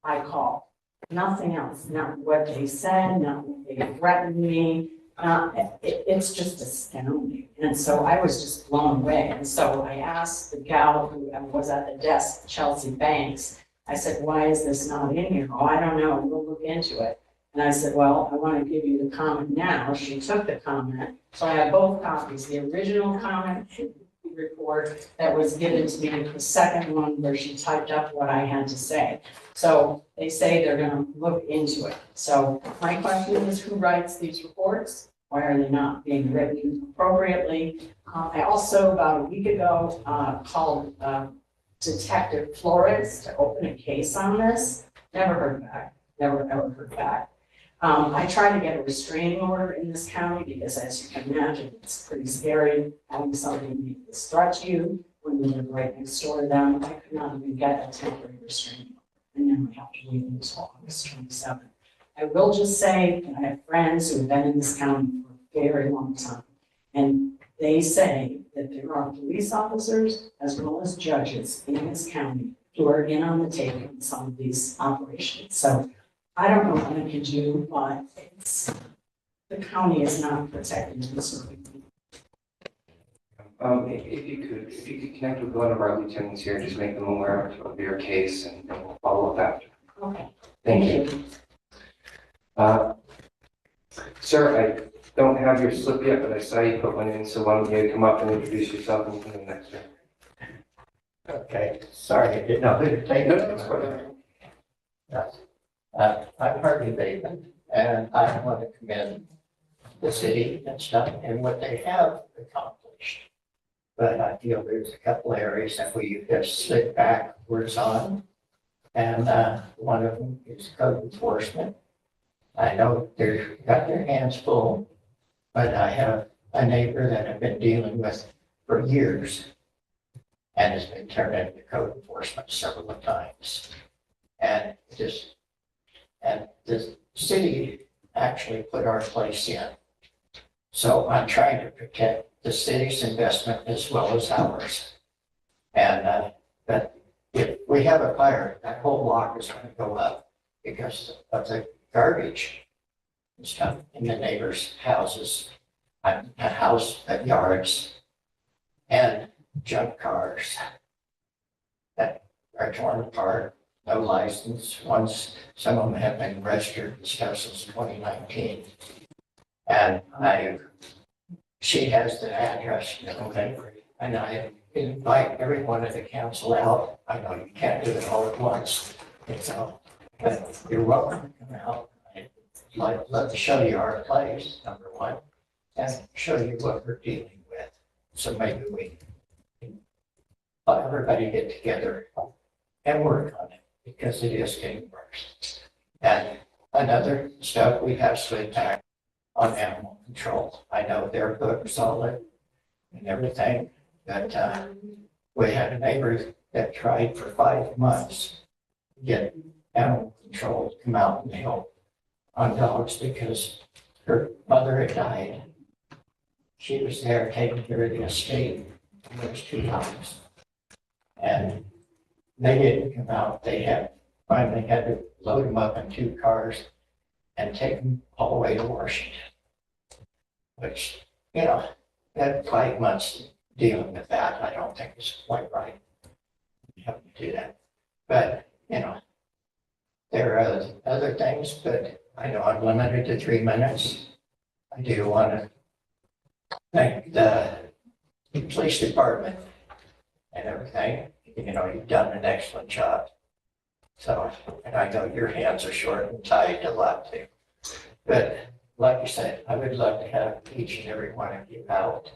I called. Nothing else, not what they said, not what they threatened me. It's just astounding. And so I was just blown away. And so I asked the gal who was at the desk, Chelsea Banks, I said, why is this not in here? Oh, I don't know, we'll look into it. And I said, well, I want to give you the comment now. She took the comment. So I have both copies, the original comment report that was given to me, the second one where she typed up what I had to say. So they say they're going to look into it. So my question is, who writes these reports? Why are they not being written appropriately? I also, about a week ago, called Detective Flores to open a case on this. Never heard back. Never ever heard back. I tried to get a restraining order in this county because, as you can imagine, it's pretty scary having somebody make this threat to you when you live right next door to them. I could not even get a temporary restraining order, and then we have to wait until August 27th. I will just say that I have friends who have been in this county for a very long time, and they say that there are police officers as well as judges in this county who are in on the take in some of these operations. So I don't know what I can do, but the county is not protecting this. If you could connect with one of our lieutenants here, just make them aware of your case, and we'll follow up after. Okay. Thank you. Sir, I don't have your slip yet, but I saw you put one in, so why don't you come up and introduce yourself and come in next year. Okay, sorry, I didn't know who to take it. Yes. I'm Harvey Bateman, and I want to commend the city and stuff and what they have accomplished. But I feel there's a couple areas that we have slid backwards on. And one of them is code enforcement. I know they've got their hands full, but I have a neighbor that I've been dealing with for years and has been turned into code enforcement several times. And the city actually put our place in. So I'm trying to protect the city's investment as well as ours. And but if we have a fire, that whole block is going to go up because of the garbage and stuff in the neighbors' houses, yards, and junk cars that are torn apart. No license. Some of them have been registered and stuff since 2019. And she has the address and everything. And I invite every one of the council out. I know you can't do it all at once. So, but you're welcome to come out. I'd love to show you our place, number one, and show you what we're dealing with. So maybe we can let everybody get together and work on it, because it is getting worse. And another stuff we have slid back on animal control. I know their books all it and everything, but we had a neighbor that tried for 5 months to get animal control to come out and help on dogs because her mother had died. She was there taking care of the estate, and there was 2 dogs. And they didn't come out. They finally had to load them up in 2 cars and take them all the way to Washington. Which, you know, that 5 months dealing with that, I don't think is quite right. You have to do that. But, you know, there are other things, but I know I'm limited to 3 minutes. I do want to thank the police department and everything. You know, you've done an excellent job. So, and I know your hands are short and tied a lot too. But like you said, I would love to have each and every one of you out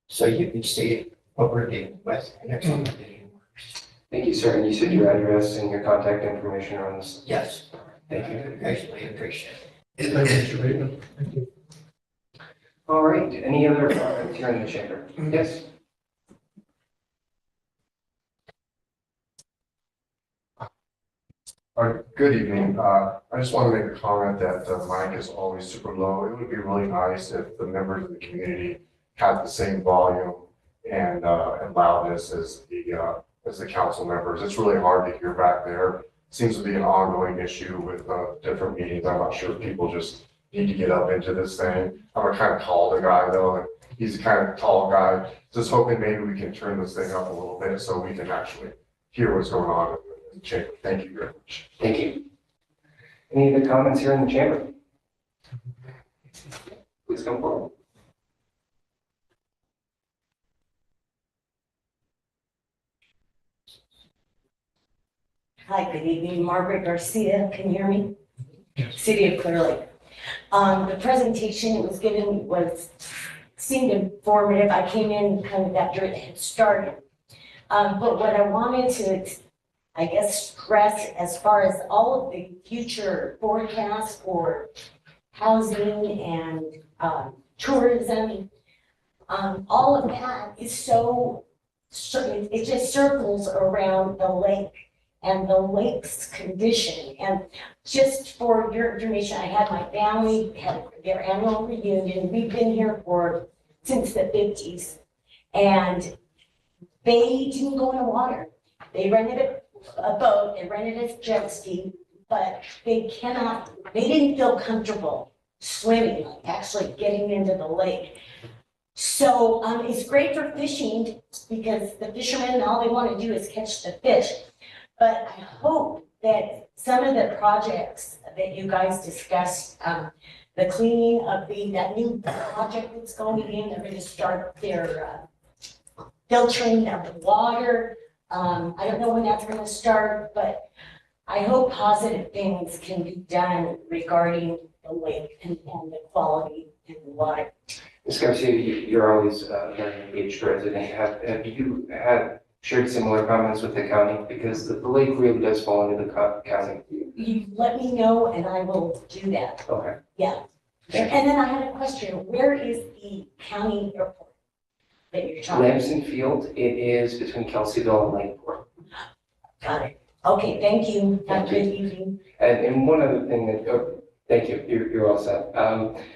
so you can see what we're dealing with and if something works. Thank you, sir. And you said your address and your contact information are on this. Yes. Thank you. Greatly appreciate it. Thank you, Mr. Bateman. Thank you. All right. Any other comments here in the chamber? Yes. Good evening. I just want to make a comment that the mic is always super low. It would be really nice if the members of the community had the same volume and loudness as the council members. It's really hard to hear back there. Seems to be an ongoing issue with different meetings. I'm not sure if people just need to get up into this thing. I'm a kind of tall guy though, and he's a kind of tall guy. Just hoping maybe we can turn this thing up a little bit so we can actually hear what's going on in the chamber. Thank you very much. Thank you. Any other comments here in the chamber? Please come forward. Hi, good evening. Margaret Garcia, can you hear me? City of Clear Lake. The presentation it was given seemed informative. I came in kind of after it had started. But what I wanted to, I guess, stress as far as all of the future forecasts for housing and tourism, all of that is it just circles around the lake and the lake's condition. And just for your information, I had my family had their annual reunion. We've been here since the 50s. And they didn't go in the water. They rented a boat, they rented a jet ski, but they didn't feel comfortable swimming, like actually getting into the lake. So it's great for fishing because the fishermen, all they want to do is catch the fish. But I hope that some of the projects that you guys discussed, the cleaning of that new project that's going in, they're going to start their filtering of the water. I don't know when that's going to start, but I hope positive things can be done regarding the lake and the quality in the water. Ms. Garcia, you're always a very engaged resident. Have you shared similar comments with the county? Because the lake really does fall into the county. You let me know and I will do that. Okay. Yeah. And then I had a question. Where is the county airport that you're talking about? Lamson Field, it is between Kelseyville and Lakeport. Got it. Okay, thank you. Have a good evening. And one other thing that, thank you, you're all set.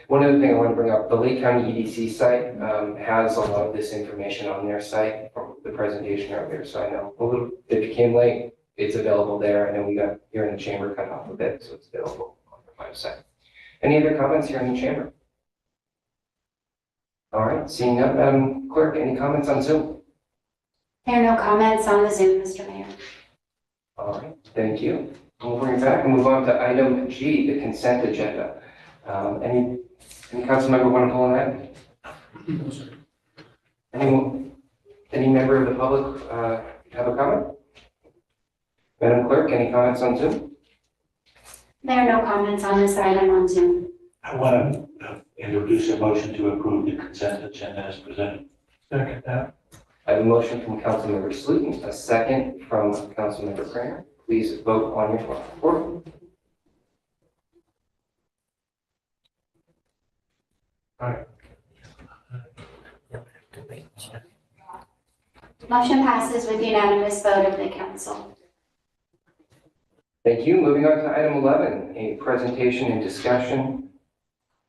One other thing I want to bring up, the Lake County EDC site has a lot of this information on their site from the presentation earlier. So I know if you came late, it's available there. And then we got here in the chamber cut off a bit, so it's available on the website. Any other comments here in the chamber? All right, seeing none, Madam Clerk, any comments on Zoom? There are no comments on the Zoom, Mr. Mayor. All right, thank you. We'll bring it back and move on to item G, the consent agenda. Any council member want to pull on that? Any member of the public have a comment? Madam Clerk, any comments on Zoom? There are no comments on this item on Zoom. I want to introduce a motion to approve the consent agenda as presented. Second that. I have a motion from Councilmember Sluten, a second from Councilmember Kramer. Please vote on your board. Motion passes with unanimous vote of the council. Thank you. Moving on to item 11, a presentation and discussion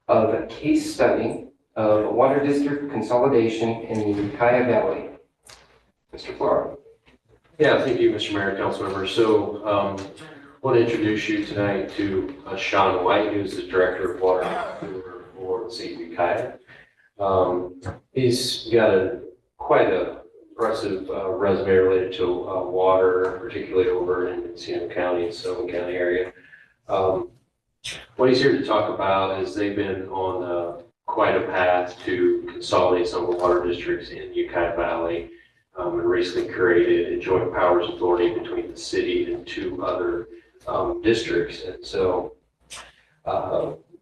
of a case study of water district consolidation in the Ukiah Valley. Mr. Flora. Yeah, thank you, Mr. Mayor, council members. So I want to introduce you tonight to Sean White, who's the Director of Water for the City of Ukiah. He's got quite a impressive resume related to water, particularly over in Encino County and Sonoma County area. What he's here to talk about is they've been on quite a path to consolidate some of the water districts in Ukiah Valley, and recently created a joint powers authority between the city and 2 other districts. And so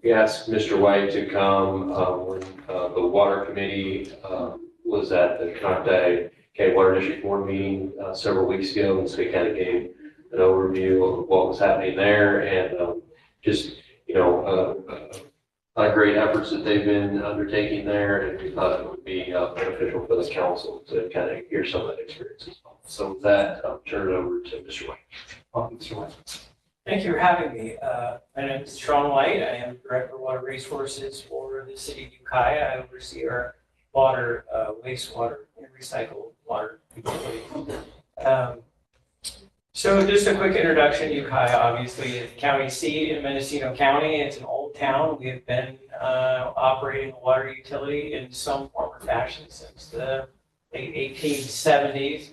we asked Mr. White to come when the water committee was at the Conte Water District Board meeting several weeks ago, and so he kind of gave an overview of what was happening there, and just a lot of great efforts that they've been undertaking there, and we thought it would be beneficial for the council to kind of hear some of that experience as well. So with that, I'll turn it over to Mr. White. Welcome, Mr. White. Thank you for having me. My name is Sean White. I am Director of Water Resources for the City of Ukiah. I oversee our water, wastewater, and recycled water utility. So just a quick introduction. Ukiah obviously is the county seat in Mendocino County. It's an old town. We have been operating a water utility in some form or fashion since the late 1870s.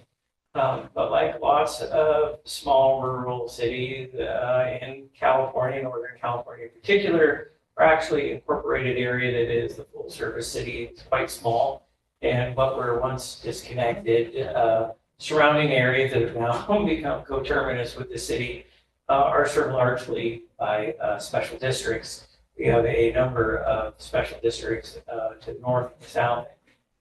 But like lots of small rural cities in California, Northern California in particular, are actually incorporated area that is the full service city. It's quite small. And what were once disconnected surrounding areas that have now become coterminous with the city are served largely by special districts. We have a number of special districts to the north, south,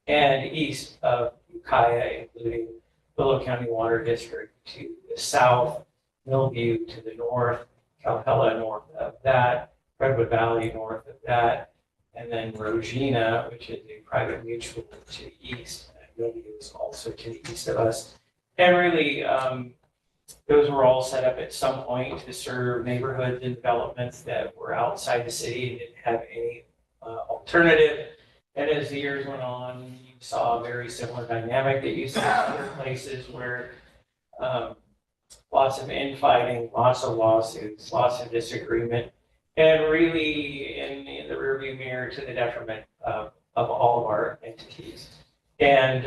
and east of Ukiah, including Willow County Water District to the south, Millview to the north, Calpella north of that, Redwood Valley north of that, and then Rogina, which is a private mutual to the east, and Millview is also to the east of us. And really, those were all set up at some point to serve neighborhoods and developments that were outside the city and didn't have any alternative. And as the years went on, you saw a very similar dynamic that you see in other places where lots of infighting, lots of lawsuits, lots of disagreement, and really in the rearview mirror to the detriment of all of our entities. And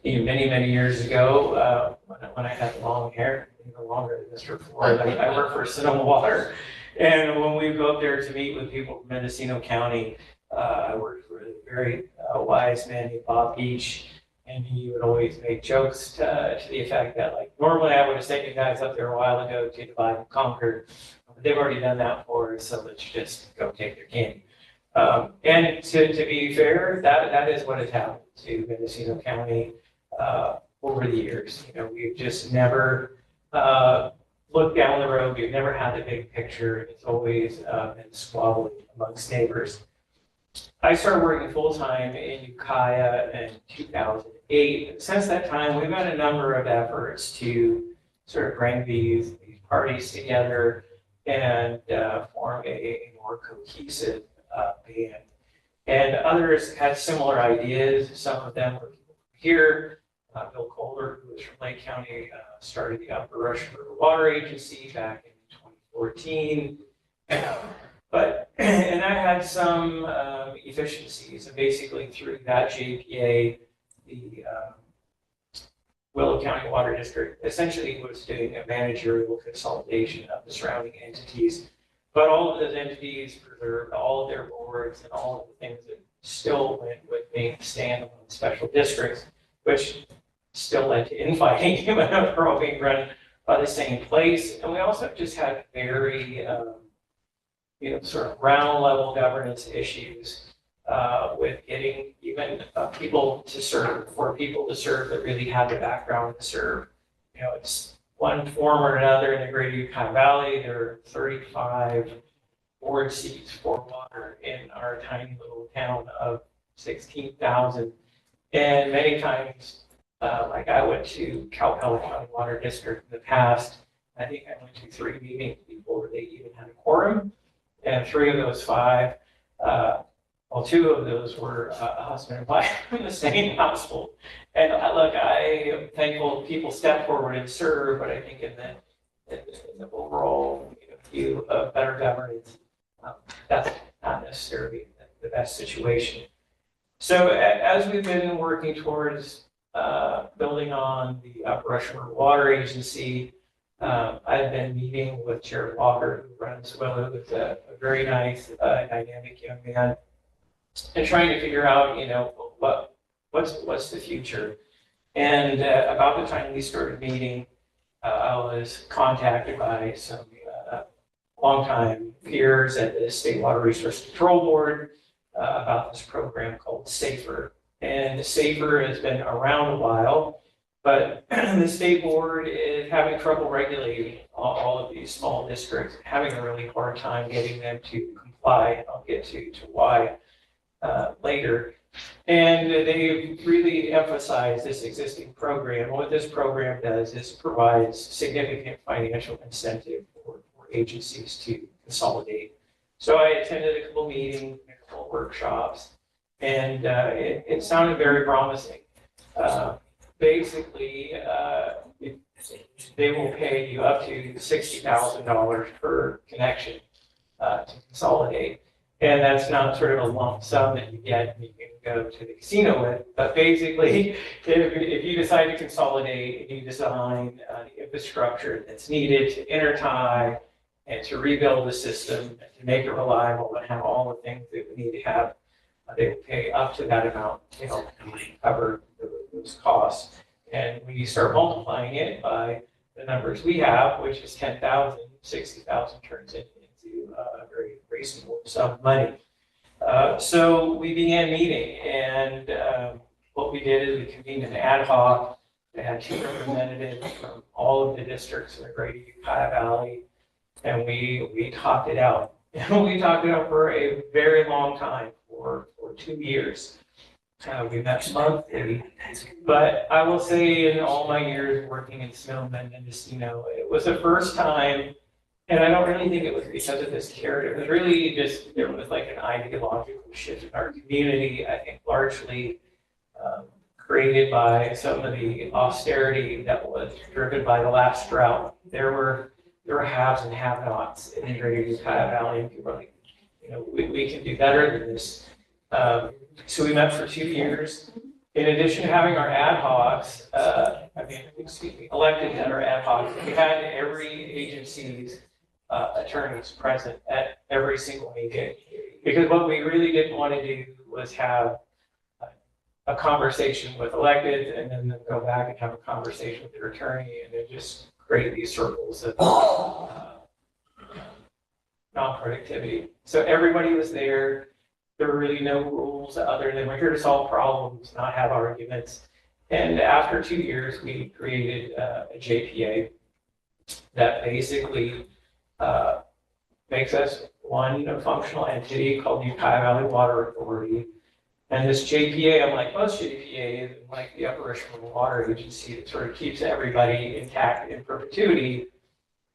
many, many years ago, when I had long hair, even longer than Mr. Ford, I worked for Sonoma Water. And when we go up there to meet with people from Mendocino County, I worked for a very wise man named Bob Beach, and he would always make jokes to the effect that, like, normally I would have taken guys up there a while ago to divide and conquer, but they've already done that for us, so let's just go take their candy. And to be fair, that is what has happened to Mendocino County over the years. We've just never looked down the road. We've never had the big picture. It's always been squabbling amongst neighbors. I started working full-time in Ukiah in 2008. Since that time, we've had a number of efforts to sort of bring these parties together and form a more cohesive band. And others had similar ideas. Some of them were here. Bill Kohler, who was from Lake County, started the Upper Rush River Water Agency back in 2014. And I had some efficiencies, and basically through that JPA, the Willow County Water District essentially was doing a managerial consolidation of the surrounding entities. But all of those entities preserved all of their boards and all of the things that still went with being standalone special districts, which still led to infighting, even though they're all being run by the same place. And we also just had very, sort of ground level governance issues with getting even people to serve, for people to serve that really have the background to serve. It's one form or another in the greater Ukiah Valley. There are 35 board seats for water in our tiny little town of 16,000. And many times, like I went to Calpella County Water District in the past. I think I went to 3 meetings before they even had a quorum. And 3 of those 5, well, 2 of those were a husband and wife from the same household. And look, I am thankful people step forward and serve, but I think in the overall view of better governance, that's not necessarily the best situation. So as we've been working towards building on the Upper Russian River Water Agency, I've been meeting with Jared Walker, who runs Willow, who's a very nice, dynamic young man, and trying to figure out, what's the future. And about the time we started meeting, I was contacted by some longtime peers at the State Water Resource Control Board about this program called SAFER. And SAFER has been around a while, but the state board is having trouble regulating all of these small districts, having a really hard time getting them to comply. I'll get to why later. And they really emphasize this existing program. What this program does is provides significant financial incentive for agencies to consolidate. So I attended a couple meetings, a couple workshops, and it sounded very promising. Basically, they will pay you up to $60,000 per connection to consolidate. And that's not sort of a lump sum that you get and you can go to the casino with. But basically, if you decide to consolidate and you design the infrastructure that's needed to intertie and to rebuild the system, and to make it reliable and have all the things that we need to have, they will pay up to that amount to help cover those costs. And when you start multiplying it by the numbers we have, which is 10,000, 60,000 turns into a very reasonable sum of money. So we began meeting, and what we did is we convened an ad hoc. They had 2 representatives from all of the districts in the Greater Ukiah Valley, and we talked it out. And we talked it out for a very long time, for 2 years. We met monthly, but I will say in all my years working in Snowman and Mendocino, it was the first time, and I don't really think it was because of this carrot. It was really just, there was like an ideological shift in our community, I think largely created by some of the austerity that was driven by the last drought. There were haves and have-nots in the Greater Ukiah Valley, and people were like, we can do better than this. So we met for 2 years. In addition to having our ad hocs, elected at our ad hocs, we had every agency's attorneys present at every single meeting. Because what we really didn't want to do was have a conversation with elected and then go back and have a conversation with their attorney and then just create these circles of non-productivity. So everybody was there. There were really no rules other than we're here to solve problems, not have arguments. And after 2 years, we created a JPA that basically makes us one functional entity called Ukiah Valley Water Authority. And this JPA, unlike most JPAs, and like the Upper Russian River Water Agency, it sort of keeps everybody intact in perpetuity.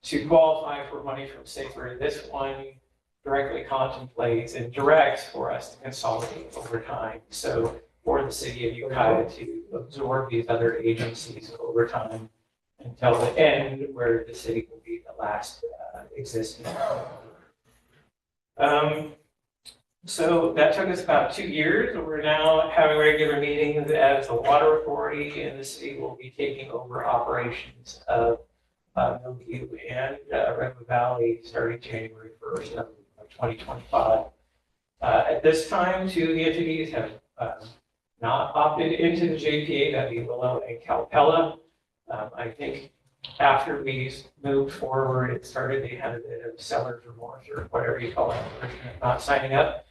To qualify for money from SAFER, this one directly contemplates and directs for us to consolidate over time. So for the city of Ukiah to absorb these other agencies over time until the end, where the city will be the last existing. So that took us about 2 years. We're now having regular meetings as the water authority, and the city will be taking over operations of Millview and Redwood Valley starting January 1st of 2025. At this time, 2 of the entities have not opted into the JPA, that'd be Willow and Calpella. I think after we moved forward, it started, they had a bit of seller's remorse or whatever you call it, not signing up.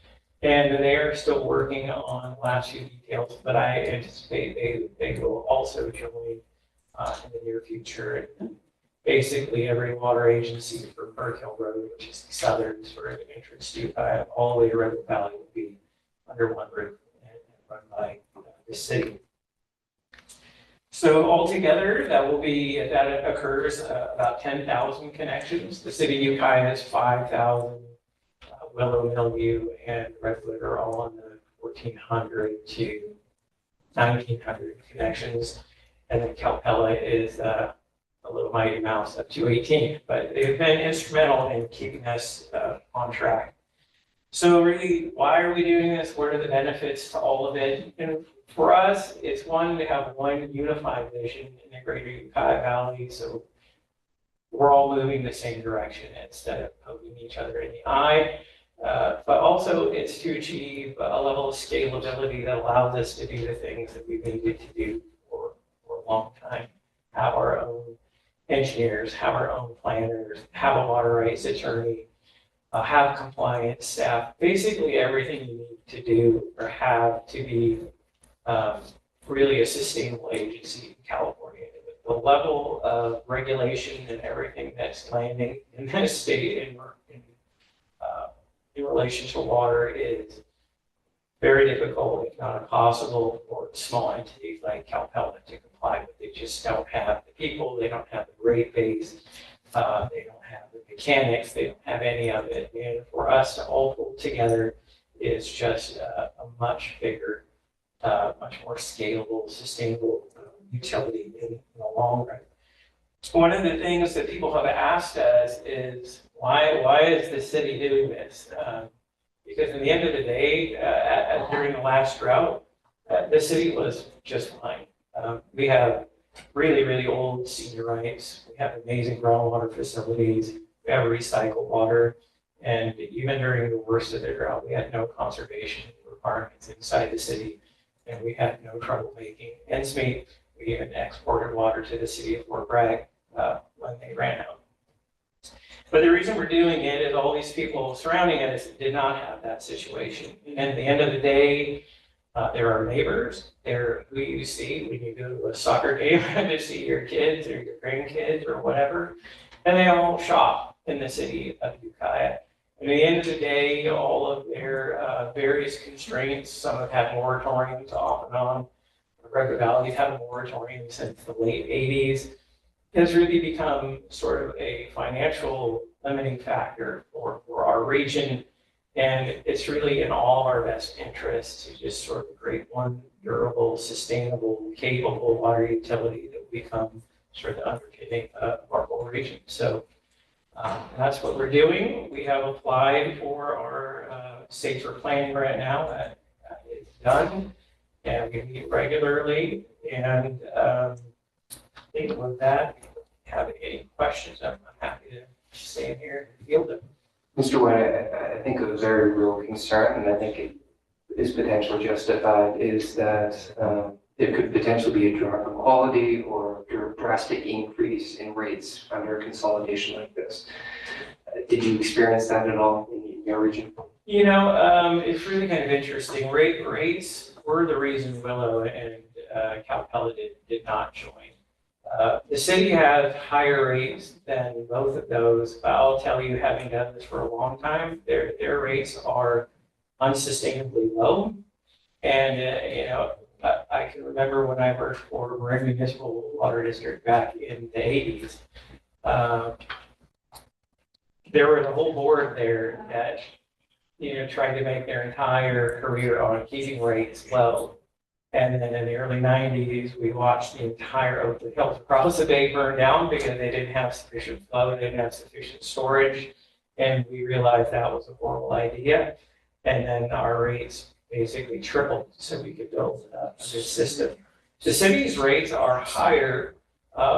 And they are still working on the last few details, but I anticipate they will also join in the near future. basically every water agency from Burke Hill Road, which is the southern sort of entrance to Ukiah, all the way to Redwood Valley will be under one roof and run by the city. So altogether, that occurs about 10,000 connections. The city of Ukiah has 5,000. Willow, Millview, and Redwood are all on the 1,400 to 1,900 connections. And then Calpella is a little mighty mouse up to 18. But they've been instrumental in keeping us on track. So really, why are we doing this? What are the benefits to all of it? And for us, it's one to have one unified vision in the greater Ukiah Valley. So we're all moving the same direction instead of poking each other in the eye. But also it's to achieve a level of scalability that allows us to do the things that we've needed to do for a long time. Have our own engineers, have our own planners, have a water rights attorney, have compliance staff, basically everything you need to do or have to be really a sustainable agency in California. The level of regulation and everything that's landing in this state in relation to water is very difficult, if not impossible, for small entities like Calpella to comply with. They just don't have the people, they don't have the rate base, they don't have the mechanics, they don't have any of it. And for us to all pull together is just a much bigger, much more scalable, sustainable utility in the long run. One of the things that people have asked us is, why is the city doing this? Because in the end of the day, during the last drought, the city was just fine. We have really, really old senior rights. We have amazing groundwater facilities. We have recycled water. And even during the worst of the drought, we had no conservation requirements inside the city. And we had no trouble making ends meet. We even exported water to the city of Fort Bragg when they ran out. But the reason we're doing it is all these people surrounding us did not have that situation. And at the end of the day, there are neighbors there who you see when you go to a soccer game to see your kids or your grandkids or whatever, and they all shop in the city of Ukiah. And at the end of the day, all of their various constraints, some have had moratoriums off and on. Redwood Valley's had a moratorium since the late 80s. Has really become sort of a financial limiting factor for our region. And it's really in all of our best interests to just sort of create one durable, sustainable, capable water utility that will become sort of the underpinning of our whole region. So that's what we're doing. We have applied for our safer planning right now. That is done. And we meet regularly. And I think with that, if you have any questions, I'm happy to stay in here and field them. Mr. White, I think a very real concern, and I think it is potentially justified, is that there could potentially be a drop in quality or a drastic increase in rates under a consolidation like this. Did you experience that at all in your region? You know, it's really kind of interesting. Rates were the reason Willow and Calpella did not join. The city has higher rates than both of those, but I'll tell you, having done this for a long time, their rates are unsustainably low. And, you know, I can remember when I worked for Marin Municipal Water District back in the 80s. There was a whole board there that, you know, tried to make their entire career on keeping rates low. And then in the early 90s, we watched the entire Oakland Hills across the bay burn down because they didn't have sufficient flow, they didn't have sufficient storage. And we realized that was a horrible idea. And then our rates basically tripled so we could build a new system. The city's rates are higher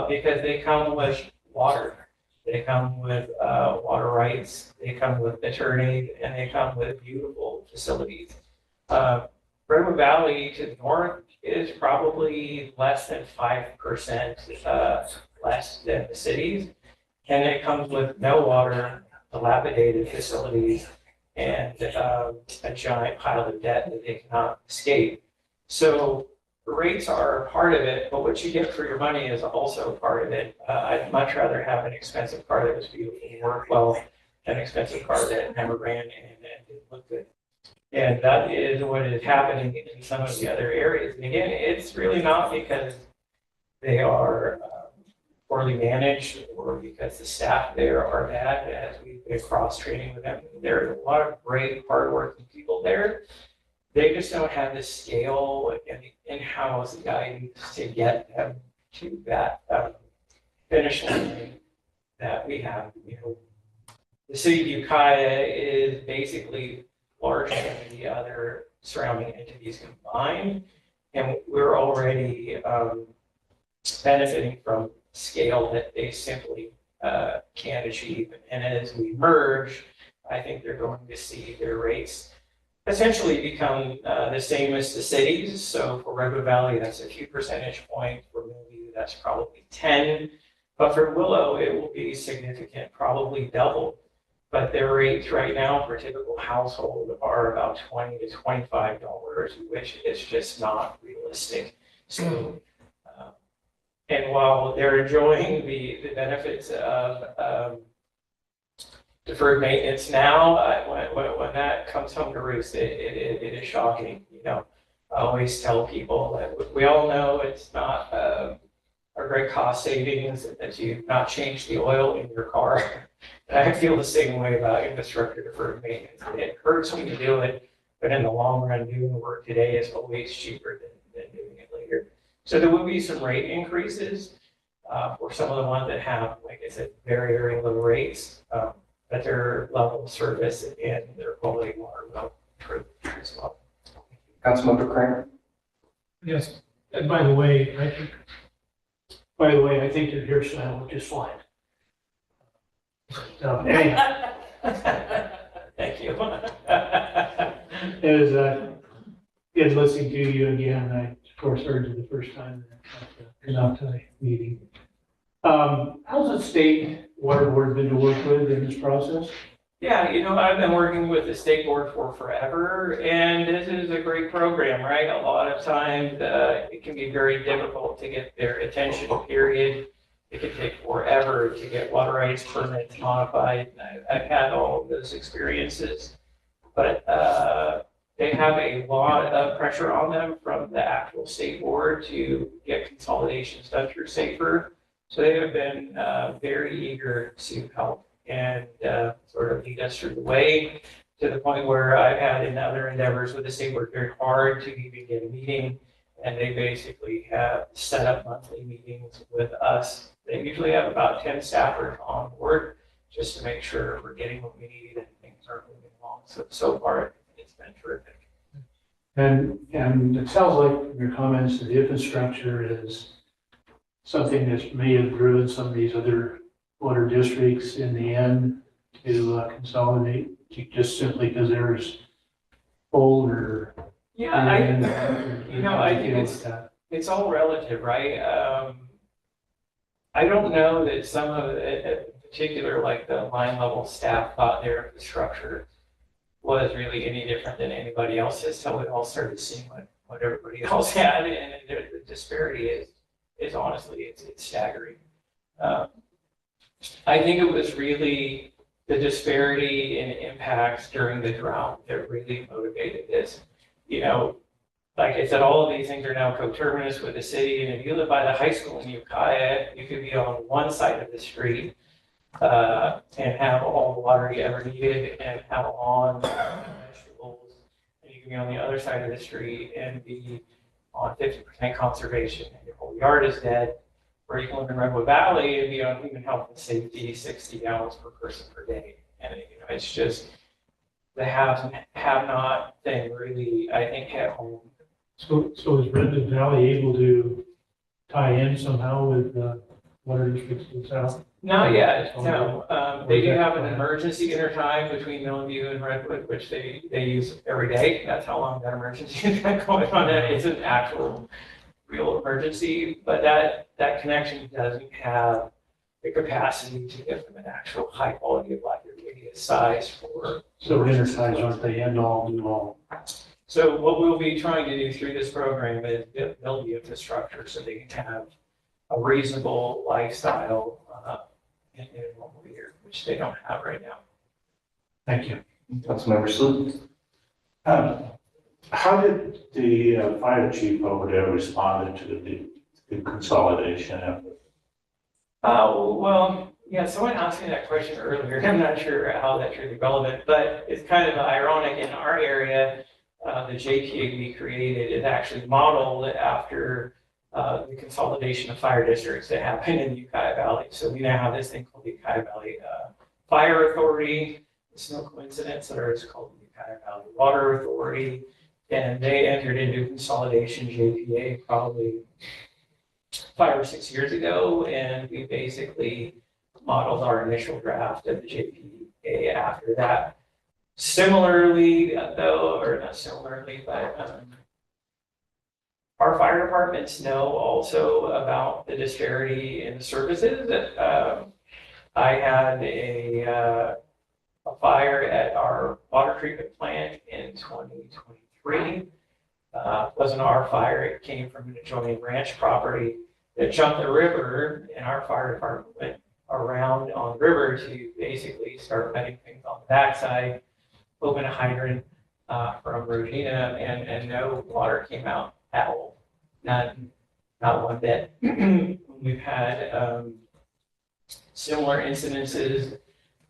because they come with water. They come with water rights, they come with attorneys, and they come with beautiful facilities. Redwood Valley to the north is probably less than 5% less than the cities. And it comes with no water, dilapidated facilities, and a giant pile of debt that they cannot escape. So the rates are part of it, but what you get for your money is also part of it. I'd much rather have an expensive car that was beautiful and worked well than an expensive car that never ran and didn't look good. And that is what is happening in some of the other areas. And again, it's really not because they are poorly managed or because the staff there are bad. As we've been cross-training with them, there are a lot of great, hardworking people there. They just don't have the scale and the in-house guidance to get them to that finish line that we have. You know, the city of Ukiah is basically larger than the other surrounding entities combined, and we're already benefiting from scale that they simply can't achieve. And as we merge, I think they're going to see their rates essentially become the same as the cities. So for Redwood Valley, that's a few percentage points. For Millview, that's probably 10. But for Willow, it will be significant, probably double. But their rates right now for a typical household are about $20 to $25, which is just not realistic. So, and while they're enjoying the benefits of deferred maintenance now, when that comes home to roost, it is shocking. You know, I always tell people that we all know it's not a great cost savings that you've not changed the oil in your car. And I feel the same way about infrastructure deferred maintenance. It hurts when you do it, but in the long run, doing the work today is always cheaper than doing it later. So there will be some rate increases for some of the ones that have, like I said, very, very low rates. But their level of service and their quality water will improve as well. Councilmember Kramer? Yes, and by the way, I think your hairstyle looked just fine. Anyhow. Thank you. As listening to you again, I of course heard you the first time at the Canocti meeting. How's the state water board been to work with in this process? Yeah, you know, I've been working with the state board for forever, and this is a great program, right? A lot of times it can be very difficult to get their attention, period. It can take forever to get water rights permits modified. I've had all of those experiences, but they have a lot of pressure on them from the actual state board to get consolidations done through SAFER. So they have been very eager to help and sort of lead us through the way, to the point where I've had in other endeavors with the state board very hard to even get a meeting. And they basically have set up monthly meetings with us. They usually have about 10 staffers on board just to make sure we're getting what we need and things are moving along. So far, it's been terrific. And it sounds like from your comments that the infrastructure is something that may have driven some of these other water districts in the end to consolidate, just simply because there's older. Yeah, I think it's all relative, right? I don't know that some of it, in particular, like the line level staff thought their infrastructure was really any different than anybody else's. So we all started seeing what everybody else had, and the disparity is honestly, it's staggering. I think it was really the disparity in impacts during the drought that really motivated this. You know, like I said, all of these things are now coterminous with the city. And if you live by the high school in Ukiah, you could be on one side of the street and have all the water you ever needed and have lawn, vegetables. And you can be on the other side of the street and be on 50% conservation and your whole yard is dead. Or you can live in Redwood Valley and be on human health and safety, 60 gallons per person per day. And you know, it's just the have not thing really, I think, hit home. So is Redwood Valley able to tie in somehow with water districts in the south? Not yet, no. They do have an emergency intertime between Millview and Redwood, which they use every day. That's how long that emergency is going on. It's an actual real emergency, but that connection doesn't have the capacity to give them an actual high quality of life radius size for. So interties aren't the end all do all. So what we'll be trying to do through this program is build the infrastructure so they can have a reasonable lifestyle in a normal year, which they don't have right now. Thank you. Councilmember Sloot. How did the fire chief over there respond to the consolidation effort? Well, yeah, someone asked me that question earlier. I'm not sure how that's really relevant, but it's kind of ironic in our area. The JPA we created is actually modeled after the consolidation of fire districts that happened in the Ukiah Valley. So we now have this thing called the Ukiah Valley Fire Authority. It's no coincidence that it's called the Ukiah Valley Water Authority. And they entered into consolidation JPA probably 5 or 6 years ago. And we basically modeled our initial draft of the JPA after that. Similarly, though, or not similarly, but our fire departments know also about the disparity in services. I had a fire at our water treatment plant in 2023. Wasn't our fire, it came from an adjoining ranch property that jumped the river, and our fire department went around on the river to basically start letting things on the backside, open a hydrant from Regina, and no water came out at all. Not one bit. We've had similar incidences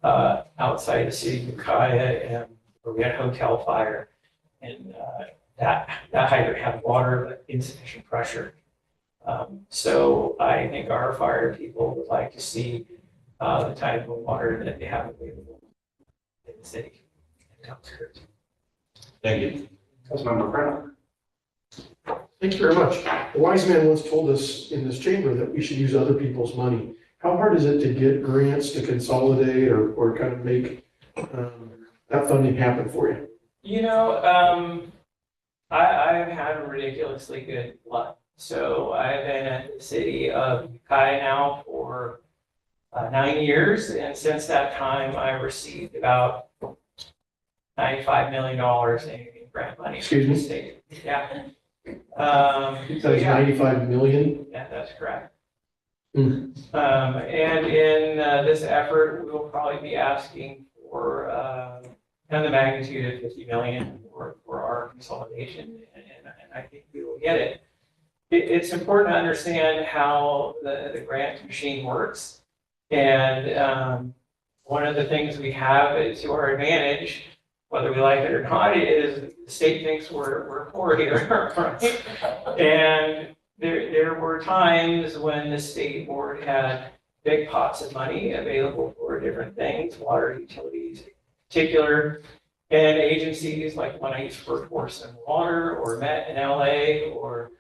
outside the city of Ukiah, and where we had a hotel fire, and that hydrant had water but insufficient pressure. So I think our fire people would like to see the type of water that they have available in the city. Thank you. Councilmember Brown. Thank you very much. A wise man once told us in this chamber that we should use other people's money. How hard is it to get grants to consolidate or kind of make that funding happen for you? You know, I've had ridiculously good luck. So I've been at the city of Ukiah now for 9 years, and since that time, I received about $95 million in grant money. Excuse me? From the state. Yeah. That was 95 million? Yeah, that's correct. Mm. And in this effort, we'll probably be asking for kind of the magnitude of 50 million for our consolidation, and I think we will get it. It's important to understand how the grant machine works, and one of the things we have to our advantage, whether we like it or not, is the state thinks we're poor here, right? And there were times when the state board had big pots of money available for different things, water utilities in particular, and agencies like when I used to work for Sun Water or Met in LA or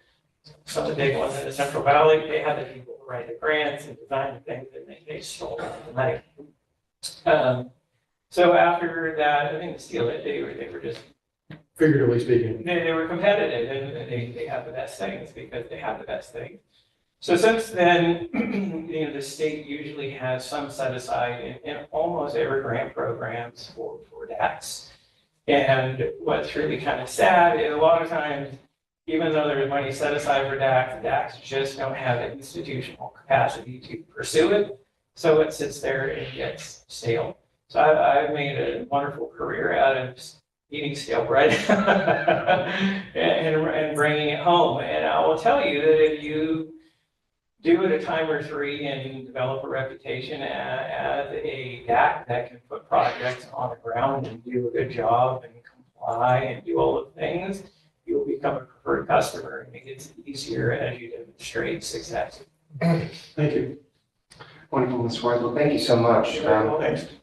some of the big ones in the Central Valley, they had the people who write the grants and design the things, and they stole the money. So after that, I didn't steal it, they were just Figuratively speaking. they were competitive, and they have the best things because they have the best things. So since then, you know, the state usually has some set aside in almost every grant programs for DACs. And what's really kind of sad is a lot of times, even though there's money set aside for DACs just don't have the institutional capacity to pursue it. So it sits there and gets stale. So I've made a wonderful career out of eating stale bread and bringing it home. And I will tell you that if you do it a time or three and develop a reputation as a DAC that can put projects on the ground and do a good job and comply and do all the things, you'll become a preferred customer, and it gets easier as you demonstrate success. Thank you. Wonderful, Ms. Wardlow. Thank you so much.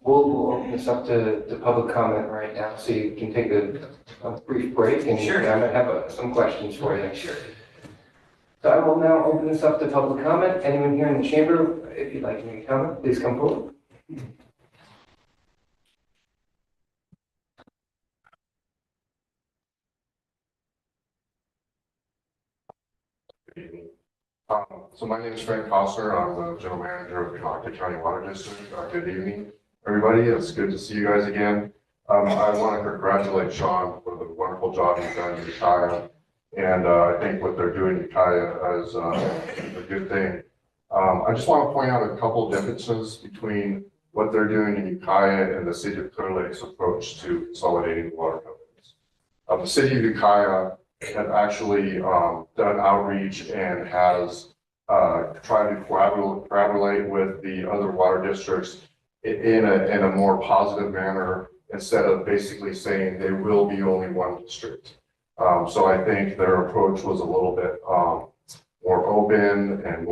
We'll open this up to public comment right now, so you can take a brief break, and Sure. I might have some questions for you. Sure. So I will now open this up to public comment. Anyone here in the chamber, if you'd like to make a comment, please come forward. So my name is Frank Foster. I'm the general manager of the Collector County Water District. Good evening, everybody. It's good to see you guys again. I want to congratulate Sean for the wonderful job he's done in Ukiah. And I think what they're doing in Ukiah is a good thing. I just want to point out a couple differences between what they're doing in Ukiah and the city of Clear Lake's approach to consolidating water companies. The city of Ukiah had actually done outreach and has tried to collaborate with the other water districts in a more positive manner, instead of basically saying there will be only one district. So I think their approach was a little bit more open and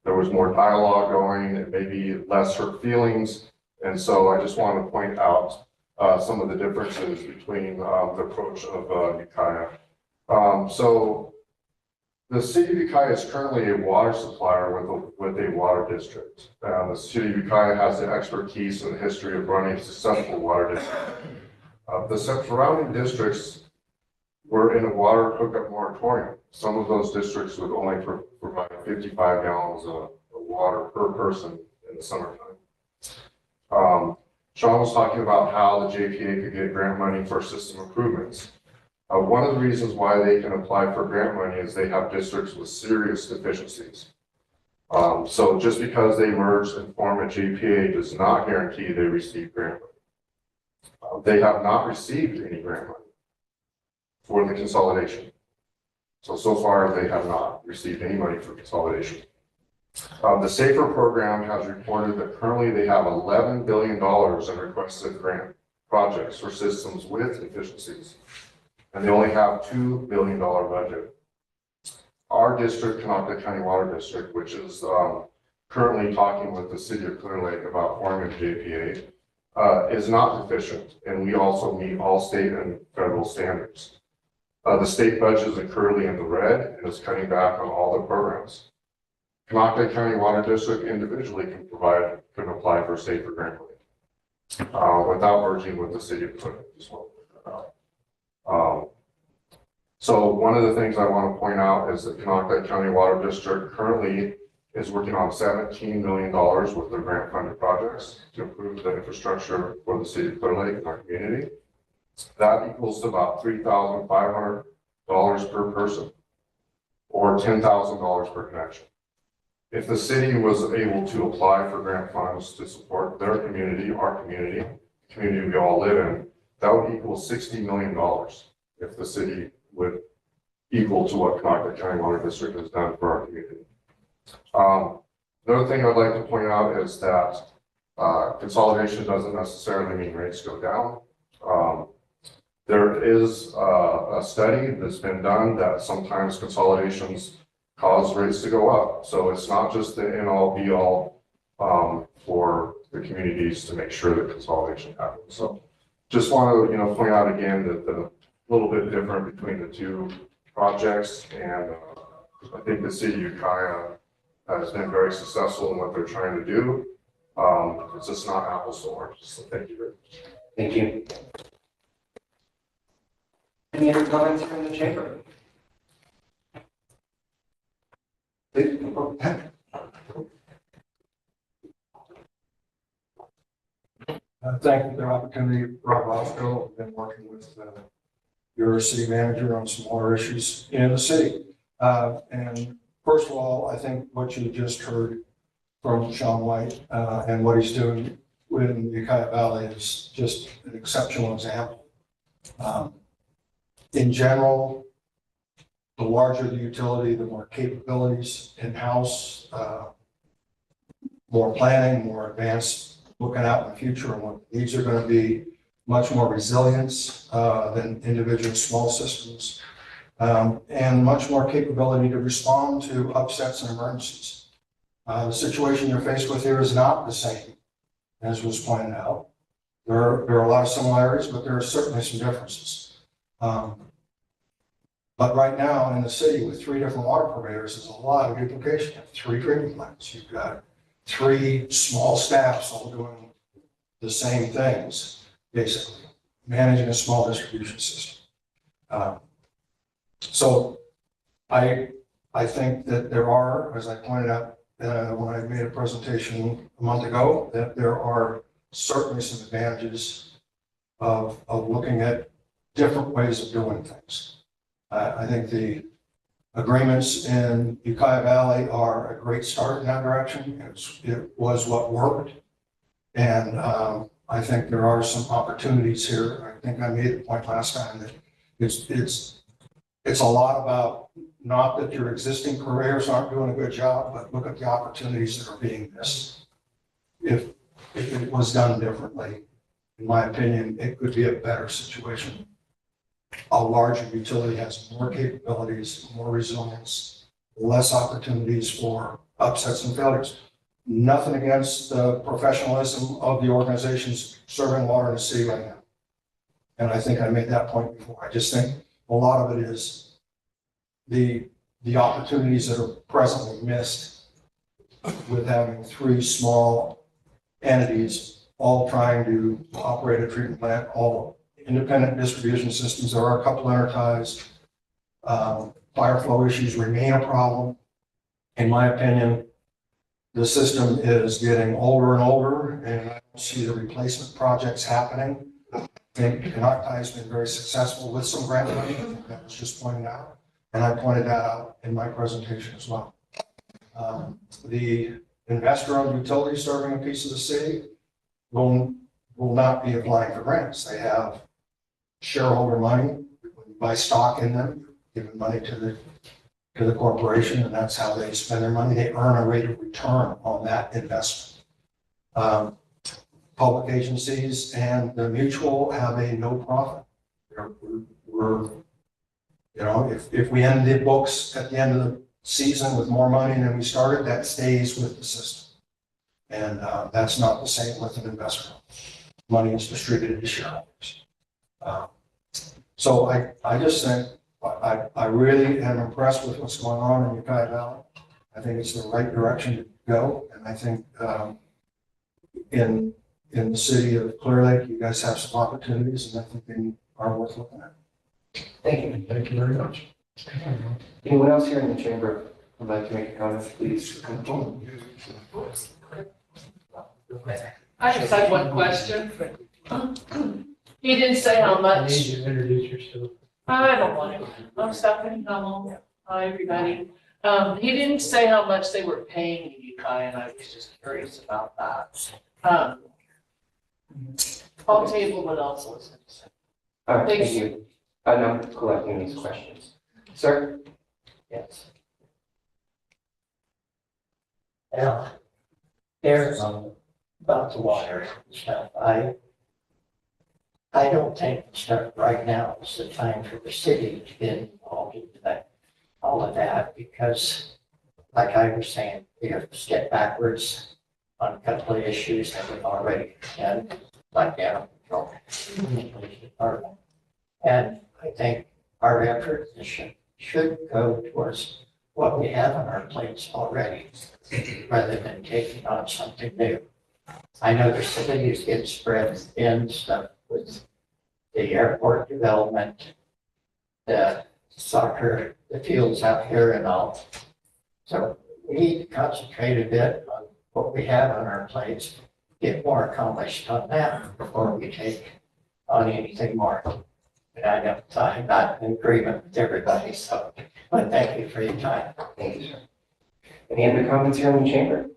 there was more dialogue going and maybe less hurt feelings. And so I just want to point out some of the differences between the approach of Ukiah. So the city of Ukiah is currently a water supplier with a water district. The city of Ukiah has the expertise and the history of running a successful water district. The surrounding districts were in a water hookup moratorium. Some of those districts would only provide 55 gallons of water per person in the summertime. Sean was talking about how the JPA could get grant money for system improvements. One of the reasons why they can apply for grant money is they have districts with serious deficiencies. So just because they merge and form a JPA does not guarantee they receive grant money. They have not received any grant money for the consolidation. So far they have not received any money for consolidation. The SAFER program has reported that currently they have $11 billion in requested grant projects for systems with deficiencies, and they only have $2 billion budget. Our district, Kanaka County Water District, which is currently talking with the city of Clear Lake about forming a JPA, is not deficient, and we also meet all state and federal standards. The state budget is currently in the red and is cutting back on all the programs. Kanaka County Water District individually can apply for SAFER grant money without merging with the city of Clear Lake as well. So one of the things I want to point out is that Kanaka County Water District currently is working on $17 million with their grant funded projects to improve the infrastructure for the city of Clear Lake and our community. That equals to about $3,500 per person, or $10,000 per connection. If the city was able to apply for grant funds to support their community, our community, the community we all live in, that would equal $60 million if the city would equal to what Kanaka County Water District has done for our community. Another thing I'd like to point out is that consolidation doesn't necessarily mean rates go down. There is a study that's been done that sometimes consolidations cause rates to go up. So it's not just the end all be all for the communities to make sure that consolidation happens. So just want to point out again that the little bit different between the two projects, and I think the city of Ukiah has been very successful in what they're trying to do. It's just not apples to oranges. So thank you very much. Thank you. Any other comments from the chamber? Please. Thank you for the opportunity, Rob Roscoe. I've been working with your city manager on some water issues in the city. And first of all, I think what you just heard from Sean White and what he's doing within the Ukiah Valley is just an exceptional example. In general, the larger the utility, the more capabilities in-house, more planning, more advanced, looking out in the future and what the needs are going to be, much more resilience than individual small systems, and much more capability to respond to upsets and emergencies. The situation you're faced with here is not the same, as was pointed out. There are a lot of similarities, but there are certainly some differences. But right now in the city with 3 different water purveyors, there's a lot of duplication. You have 3 treatment plants. You've got 3 small staffs all doing the same things, basically, managing a small distribution system. So I think that there are, as I pointed out when I made a presentation a month ago, that there are certainly some advantages of looking at different ways of doing things. I think the agreements in Ukiah Valley are a great start in that direction. It was what worked. And I think there are some opportunities here. I think I made the point last time that it's a lot about not that your existing careers aren't doing a good job, but look at the opportunities that are being missed. If it was done differently, in my opinion, it could be a better situation. A larger utility has more capabilities, more resilience, less opportunities for upsets and failures. Nothing against the professionalism of the organizations serving water in the city right now. And I think I made that point before. I just think a lot of it is the opportunities that are presently missed with having three small entities all trying to operate a treatment plant, all independent distribution systems. There are a couple interties. Fire flow issues remain a problem. In my opinion, the system is getting older and older, and I don't see the replacement projects happening. I think Canocti has been very successful with some grant money that was just pointed out, and I pointed that out in my presentation as well. The investor-owned utility serving a piece of the city will not be applying for grants. They have shareholder money, buy stock in them, giving money to the corporation, and that's how they spend their money. They earn a rate of return on that investment. Public agencies and the mutual have a no profit. We're you know, if we end the books at the end of the season with more money than we started, that stays with the system. And that's not the same with an investment. Money is distributed to shareholders. So I just think I really am impressed with what's going on in Ukiah Valley. I think it's the right direction to go. And I think in the city of Clear Lake, you guys have some opportunities, and I think they are worth looking at. Thank you. Thank you very much. Anyone else here in the chamber would like to make a comment, please come forward. I just had one question. He didn't say how much. I need you to introduce yourself. I don't want to. I'm Stephanie Hummel. Hi, everybody. He didn't say how much they were paying Ukiah, and I was just curious about that. I'll table what else was. All right, thank you. I'm collecting these questions. Sir? Yes. Yeah. There's about the water stuff. I don't think right now is the time for the city to get involved in that, all of that, because like I was saying, we have to step backwards on a couple of issues that we've already done, like animal control in the police department. And I think our effort should go towards what we have on our plates already, rather than taking on something new. I know the city is getting spread thin stuff with the airport development, the soccer, the fields out here and all. So we need to concentrate a bit on what we have on our plates, get more accomplished on that before we take on anything more. And I know I'm not in agreement with everybody, so, but thank you for your time. Thank you, sir. Any other comments here in the chamber?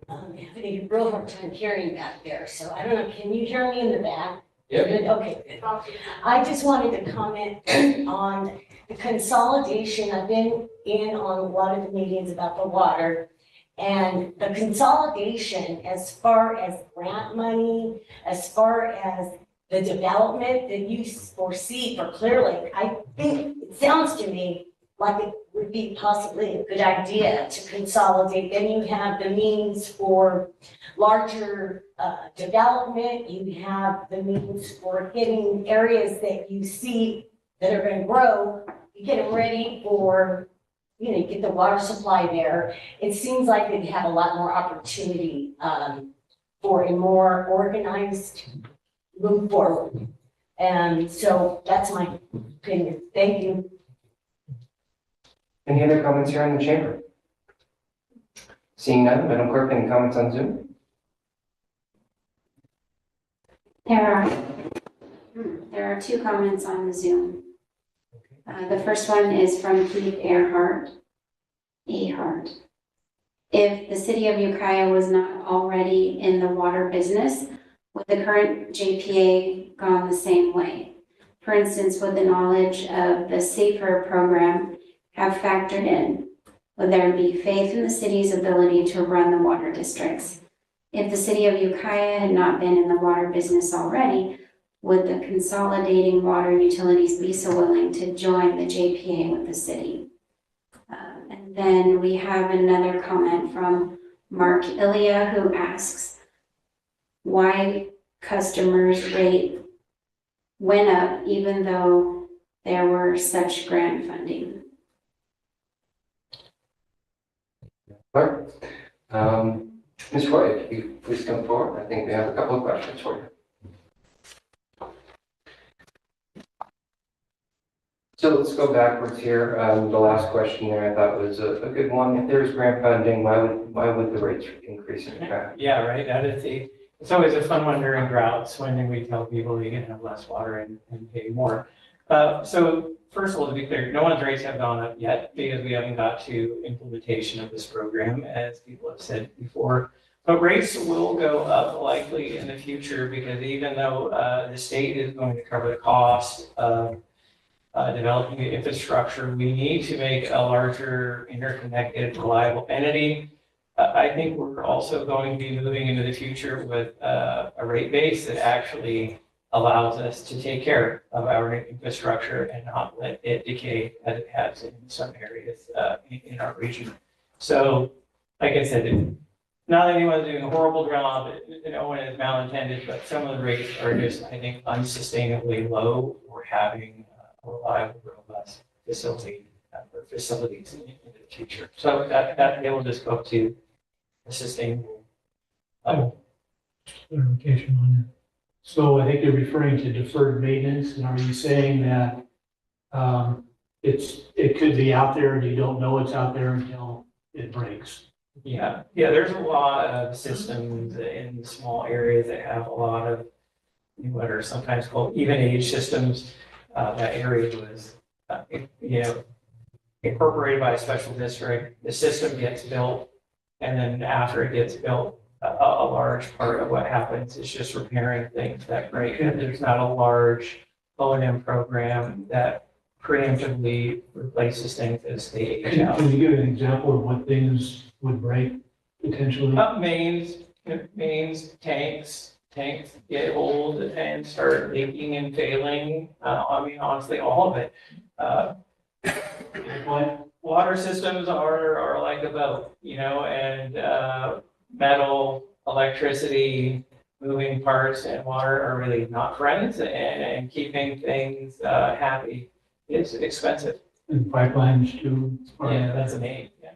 I'm having a real hard time hearing back there, so I don't know, can you hear me in the back? Yep. Good, okay, good. I just wanted to comment on the consolidation. I've been in on a lot of the meetings about the water. And the consolidation, as far as grant money, as far as the development that you foresee for Clear Lake, I think it sounds to me like it would be possibly a good idea to consolidate. Then you have the means for larger development. You have the means for getting areas that you see that are going to grow. You get them ready for, you know, get the water supply there. It seems like they'd have a lot more opportunity for a more organized move forward. And so that's my opinion. Thank you. Any other comments here in the chamber? Seeing none, Madam Clerk, any comments on Zoom? There are two comments on the Zoom. The first one is from Keith Ahart. If the city of Ukiah was not already in the water business, would the current JPA gone the same way? For instance, would the knowledge of the SAFER program have factored in? Would there be faith in the city's ability to run the water districts? If the city of Ukiah had not been in the water business already, would the consolidating water utilities be so willing to join the JPA with the city? And then we have another comment from Mark Ilya, who asks why customers' rate went up even though there were such grant funding. Clerk, Ms. Roy, if you please come forward. I think we have a couple of questions for you. So let's go backwards here. The last question there I thought was a good one. If there's grant funding, why would the rates increase in Ukiah? Yeah, right. That is it's always a fun one during droughts when we tell people you can have less water and pay more. So first of all, to be clear, no one's rates have gone up yet because we haven't got to implementation of this program, as people have said before. But rates will go up likely in the future because even though the state is going to cover the cost of developing the infrastructure, we need to make a larger, interconnected, reliable entity. I think we're also going to be moving into the future with a rate base that actually allows us to take care of our infrastructure and not let it decay as it has in some areas in our region. So, like I said, not that anyone's doing a horrible job, no one is malintended, but some of the rates are just, I think, unsustainably low for having a reliable, robust facility or facilities in the future. So that it will just go to a sustainable level. Clarification on that. So I think you're referring to deferred maintenance, and are you saying that it could be out there and you don't know it's out there until it breaks? Yeah, there's a lot of systems in small areas that have a lot of what are sometimes called even age systems. That area was, incorporated by a special district. The system gets built, and then after it gets built, a large part of what happens is just repairing things that break. And there's not a large O&M program that preemptively replaces things as they age out. Can you give an example of what things would break potentially? Mains, tanks get old and start leaking and failing. I mean, honestly, all of it. Water systems are like a boat, and metal, electricity, moving parts, and water are really not friends, and keeping things happy is expensive. And pipelines too? Yeah, that's a name. Yeah.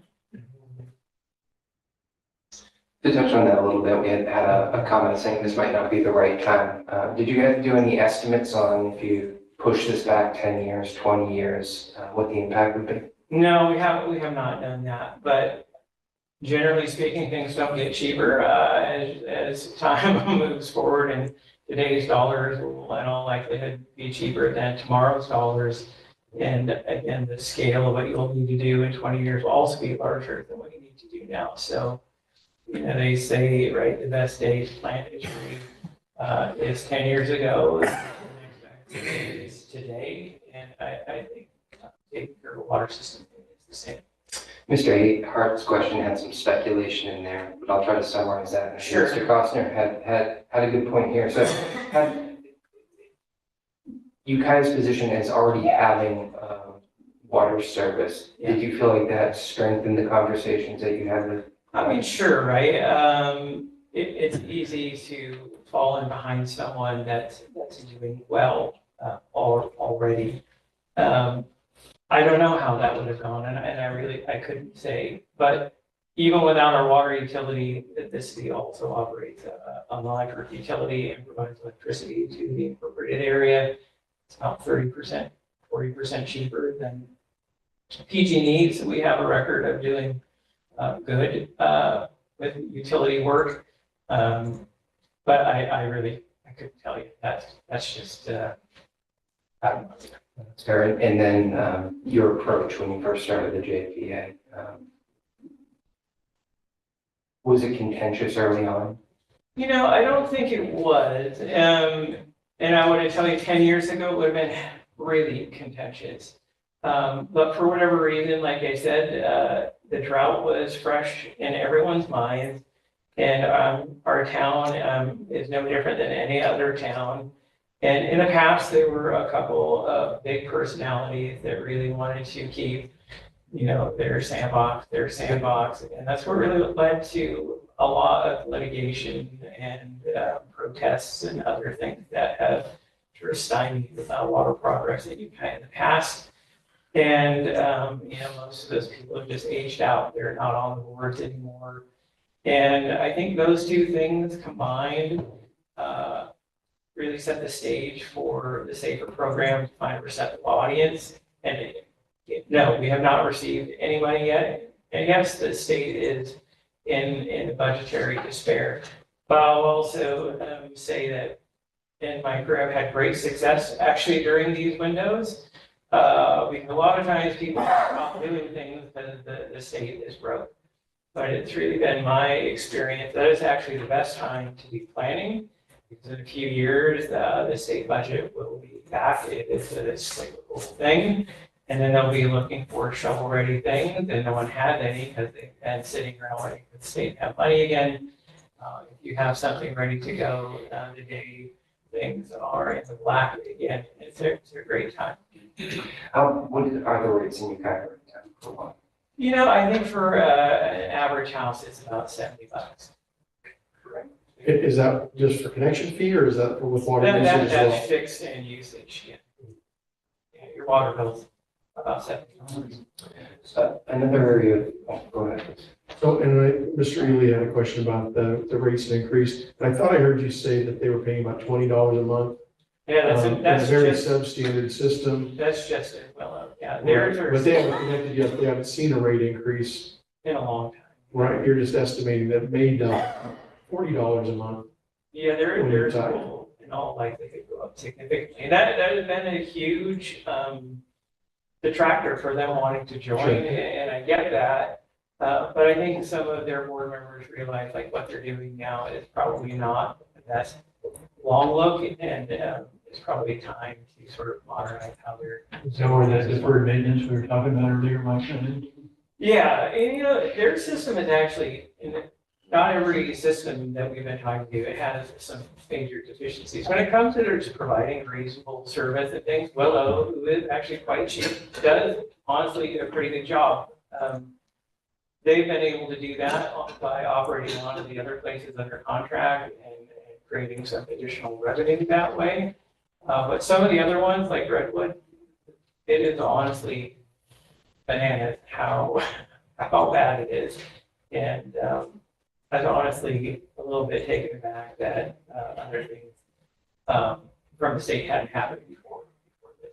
To touch on that a little bit, we had a comment saying this might not be the right time. Did you guys do any estimates on if you push this back 10 years, 20 years, what the impact would be? No, we have not done that, but generally speaking, things don't get cheaper as time moves forward, and today's dollars will in all likelihood be cheaper than tomorrow's dollars. And again, the scale of what you'll need to do in 20 years will also be larger than what you need to do now. So, they say, right, the best day to plant a tree is 10 years ago. Is today, and I think taking care of the water system is the same. Mr. Hart's question had some speculation in there, but I'll try to summarize that. Sure. Mr. Costner had a good point here. So, Ukiah's position as already having water service, did you feel like that strengthened the conversations that you had with? I mean, sure, right? It's easy to fall in behind someone that's doing well already. I don't know how that would have gone, and I couldn't say. But even without our water utility, the city also operates an electric utility and provides electricity to the incorporated area. It's about 30%, 40% cheaper than PG&E. So we have a record of doing good with utility work. But I really, I couldn't tell you. That's just, I don't know. That's fair. And then your approach when you first started the JPA, was it contentious early on? You know, I don't think it was. And I want to tell you, 10 years ago, it would have been really contentious. But for whatever reason, like I said, the drought was fresh in everyone's minds. And our town is no different than any other town. And in the past, there were a couple of big personalities that really wanted to keep, you know, their sandbox. And that's what really led to a lot of litigation and protests and other things that have sort of stymied water progress in Ukiah in the past. And, you know, most of those people have just aged out. They're not on the boards anymore. And I think those two things combined really set the stage for the SAFER program to find a receptive audience. And no, we have not received any money yet. And yes, the state is in budgetary despair. But I'll also say that in my career, I've had great success actually during these windows. Because a lot of times people are not doing things because the state is broke. But it's really been my experience that is actually the best time to be planning. Because in a few years, the state budget will be back. It's a cyclical thing. And then they'll be looking for shovel-ready things, and no one has any because they've been sitting around waiting for the state to have money again. If you have something ready to go the day things are in the black again, it's a great time. What are the rates in Ukiah right now for one? You know, I think for an average house, it's about $70. Is that just for connection fee or is that with water usage as well? That's fixed and usage, yeah. Yeah, your water bill's about $70. Another area, go ahead. So, and Mr. Ely had a question about the rates that increased. And I thought I heard you say that they were paying about $20 a month. Yeah, that's a very just substandard system. That's just it. Well, yeah, theirs are But they haven't connected yet. They haven't seen a rate increase. in a long time. Right, you're just estimating that made $40 a month. Yeah, When you're theirs talking. will in all likelihood go up significantly. And that has been a huge detractor for them wanting to join, Sure. and I get that. But I think some of their board members realize like what they're doing now is probably not the best long look, and it's probably time to sort of modernize how they're. Is that where that deferred maintenance we were talking about earlier might come in? Yeah, and you know, their system is actually, not every system that we've been talking to, it has some major deficiencies. When it comes to just providing reasonable service and things, Willow, who is actually quite cheap, does honestly a pretty good job. They've been able to do that by operating a lot of the other places under contract and creating some additional revenue that way. But some of the other ones, like Redwood, it is honestly bananas how bad it is. And I was honestly a little bit taken aback that other things from the state hadn't happened before this.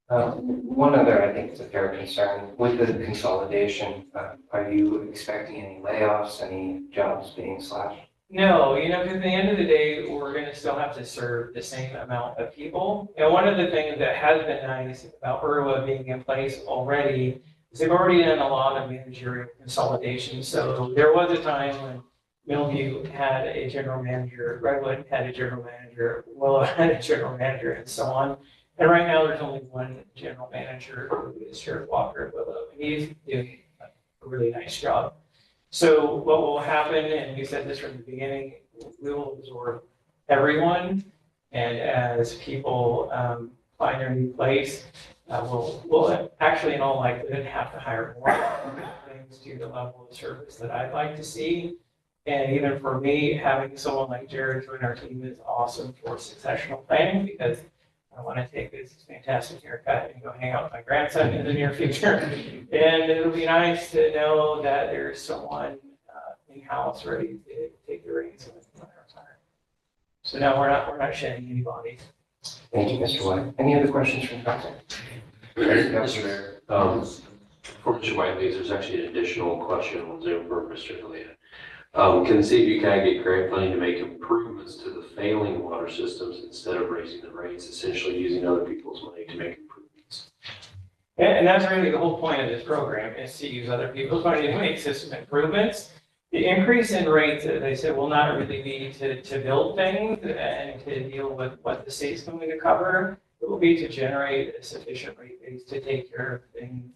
One other, I think, is a fair concern with the consolidation. Are you expecting any layoffs, any jobs being slashed? No, you know, because at the end of the day, we're going to still have to serve the same amount of people. And one of the things that has been nice about IRWA being in place already is they've already done a lot of managerial consolidation. So there was a time when Millview had a general manager, Redwood had a general manager, Willow had a general manager, and so on. And right now, there's only one general manager, who is Sheriff Walker at Willow, and he's doing a really nice job. So what will happen, and we said this from the beginning, we will absorb everyone, and as people find their new place, we'll actually in all likelihood have to hire more things to the level of service that I'd like to see. And even for me, having someone like Jared join our team is awesome for successional planning, because I want to take this fantastic haircut and go hang out with my grandson in the near future. And it'll be nice to know that there's someone in-house ready to take the reins when I retire. So no, we're not shedding any bodies. Thank you, Mr. White. Any other questions from council? Mr. Mayor, For Mr. Whiteley, there's actually an additional question on Zoom for Mr. Delia. Can the city of Ukiah get grant funding to make improvements to the failing water systems instead of raising the rates, essentially using other people's money to make improvements? And that's really the whole point of this program, is to use other people's money to make system improvements. The increase in rates, as I said, will not really be to build things and to deal with what the state's going to cover. It will be to generate a sufficient rate base to take care of things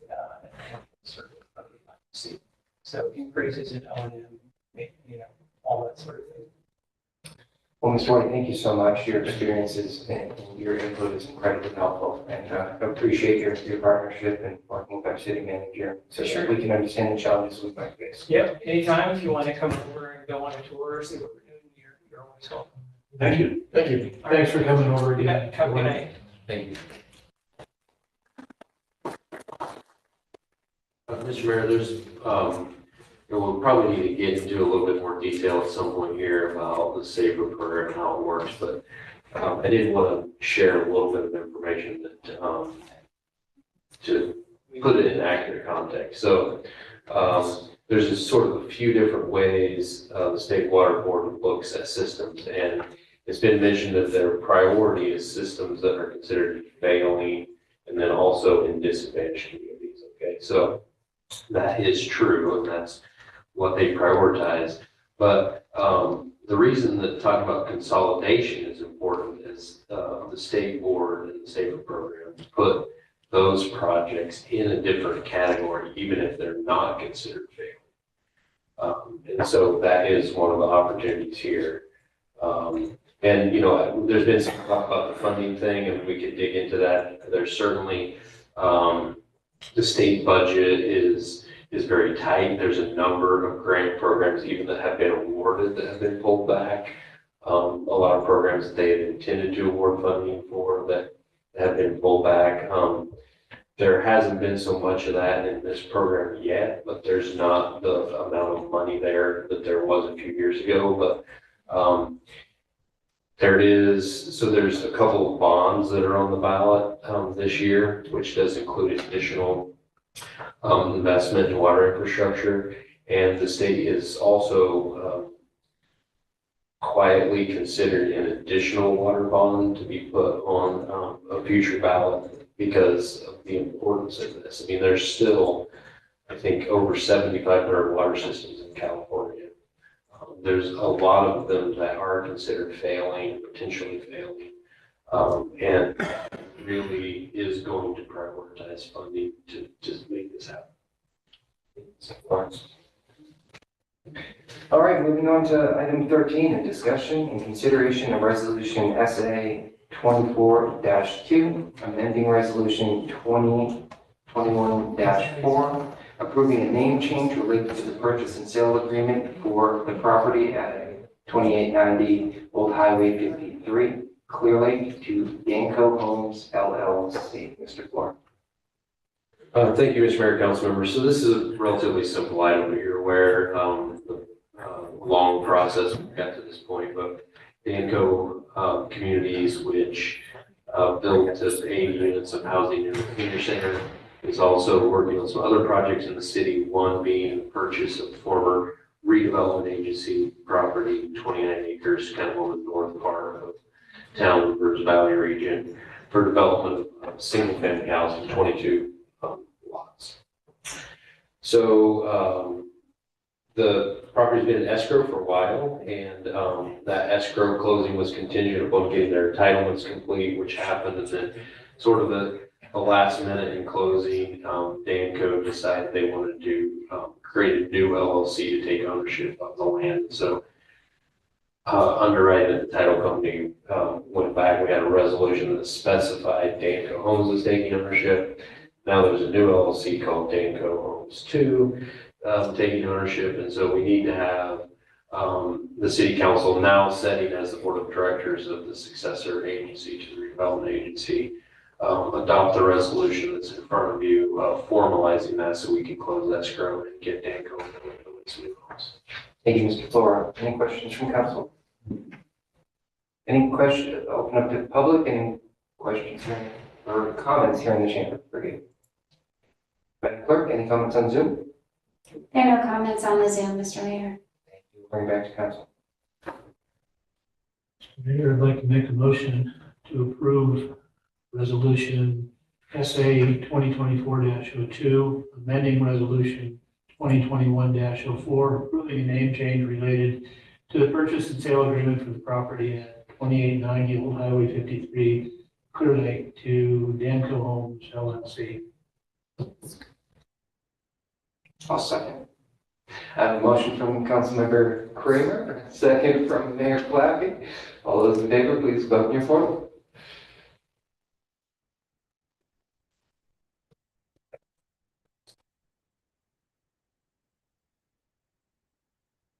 so increases in O&M, all that sort of thing. Well, Mr. White, thank you so much. Your experiences and your input is incredibly helpful, and I appreciate your partnership and working with our city manager so Sure. that we can understand the challenges we might face. Yep, anytime if you want to come over and go on a tour, see what we're doing, you're always welcome. Thank you. Thank you. Thanks for coming over Yeah, again. have a good night. Thank you. Mr. Mayor, there's, we'll probably need to get into a little bit more detail at some point here about the SAFER program and how it works, but I did want to share a little bit of information that, to put it in accurate context. So there's a sort of a few different ways the State Water Board looks at systems, and it's been mentioned that their priority is systems that are considered failing and then also in disadvantaged communities, okay? So that is true, and that's what they prioritize. But the reason that talking about consolidation is important is the state board and the SAFER program put those projects in a different category, even if they're not considered failing. And so that is one of the opportunities here. And, there's been some talk about the funding thing, and we could dig into that. There's certainly, the state budget is very tight. There's a number of grant programs even that have been awarded that have been pulled back. A lot of programs that they had intended to award funding for that have been pulled back. There hasn't been so much of that in this program yet, but there's not the amount of money there that there was a few years ago. But there is, so there's a couple of bonds that are on the ballot this year, which does include additional investment in water infrastructure. And the state is also quietly considered an additional water bond to be put on a future ballot because of the importance of this. I mean, there's still, I think, over 7,500 water systems in California. There's a lot of them that are considered failing, potentially failing, and really is going to prioritize funding to just make this happen. All right, moving on to item 13, a discussion and consideration of resolution SA 24-Q, amending resolution 2021-4, approving a name change related to the purchase and sale agreement for the property at 2890 Old Highway 53, Clear Lake, to Danco Homes LLC. Mr. Floor. Thank you, Mr. Mayor, council members. So this is a relatively simple item, but you're aware the long process we got to this point, but Danco Communities, which built just 80 units of housing in the community center, is also working on some other projects in the city, one being the purchase of former redevelopment agency property, 29 acres, kind of on the north part of town, Rivers Valley region, for development of single-family housing, 22 lots. So the property's been in escrow for a while, and that escrow closing was contingent upon getting their entitlements complete, which happened, and then sort of the last minute in closing, Danco decided they wanted to create a new LLC to take ownership of the land. So underwriting the title company went back. We had a resolution that specified Danco Homes as taking ownership. Now there's a new LLC called Danco Homes 2 taking ownership. And so we need to have the city council now setting as the board of directors of the successor agency to the redevelopment agency adopt the resolution that's in front of you, formalizing that so we can close escrow and get Danco into its new homes. Thank you, Mr. Flora. Any questions from council? Any questions? Open up to the public. Any questions or comments here in the chamber? Forgive. Clerk, any comments on Zoom? There are no comments on the Zoom, Mr. Mayor. Bring back to council. Mayor, I'd like to make a motion to approve resolution SA 2024-02, amending resolution 2021-04, approving a name change related to the purchase and sale agreement for the property at 2890 Old Highway 53, Clear Lake, to Danco Homes LLC. I'll second. I have a motion from Councilmember Kramer, second from Mayor Clappy. All those in favor, please vote in your portal.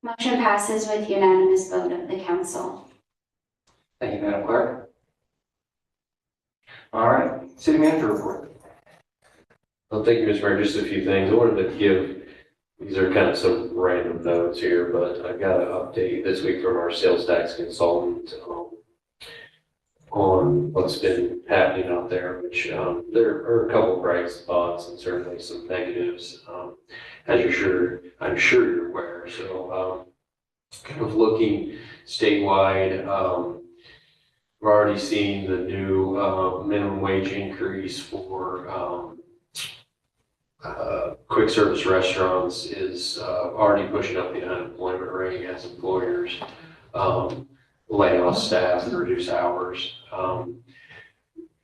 Motion passes with unanimous vote of the council. Thank you, Madam Clerk. All right, City Manager report. Well, thank you, Mr. Mayor. Just a few things. I wanted to give, these are kind of some random notes here, but I got an update this week from our sales tax consultant on what's been happening out there, which there are a couple of bright spots and certainly some negatives, as I'm sure you're aware. So kind of looking statewide, we're already seeing the new minimum wage increase for quick service restaurants is already pushing up the unemployment rate as employers lay off staff and reduce hours.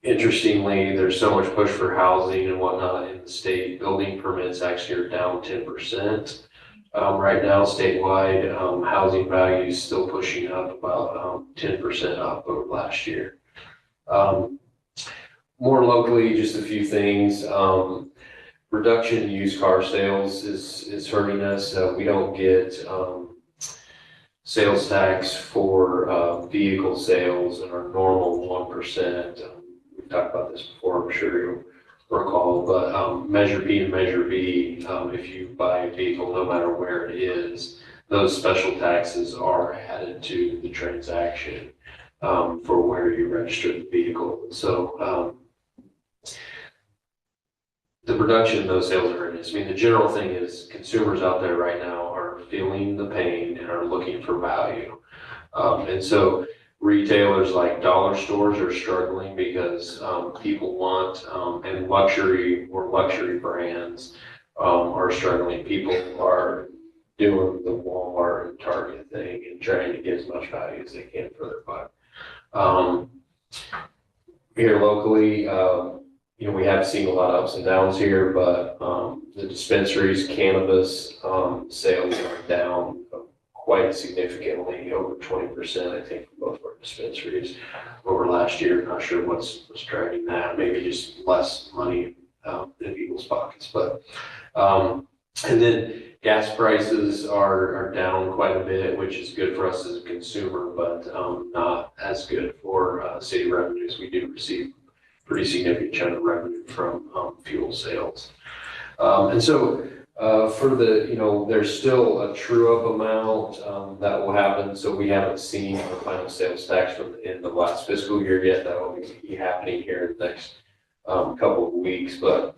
Interestingly, there's so much push for housing and whatnot in the state. Building permits actually are down 10%. Right now, statewide, housing values still pushing up about 10% up over last year. More locally, just a few things. Reduction in used car sales is hurting us. We don't get sales tax for vehicle sales in our normal 1%. We've talked about this before, I'm sure you'll recall, but Measure P and Measure B, if you buy a vehicle, no matter where it is, those special taxes are added to the transaction for where you register the vehicle. So the reduction in those sales are hurting us. I mean, the general thing is consumers out there right now are feeling the pain and are looking for value. And so retailers like dollar stores are struggling because people want, and luxury brands are struggling. People are doing the Walmart and Target thing and trying to get as much value as they can for their buck. Here locally, we have seen a lot of ups and downs here, but the dispensaries, cannabis sales are down quite significantly, over 20%, I think, for both our dispensaries over last year. Not sure what's driving that. Maybe just less money in people's pockets. But and then gas prices are down quite a bit, which is good for us as a consumer, but not as good for city revenues. We do receive pretty significant chunk of revenue from fuel sales. And so for the, there's still a true up amount that will happen. So we haven't seen the final sales tax from the end of last fiscal year yet. That will be happening here in the next couple of weeks. But,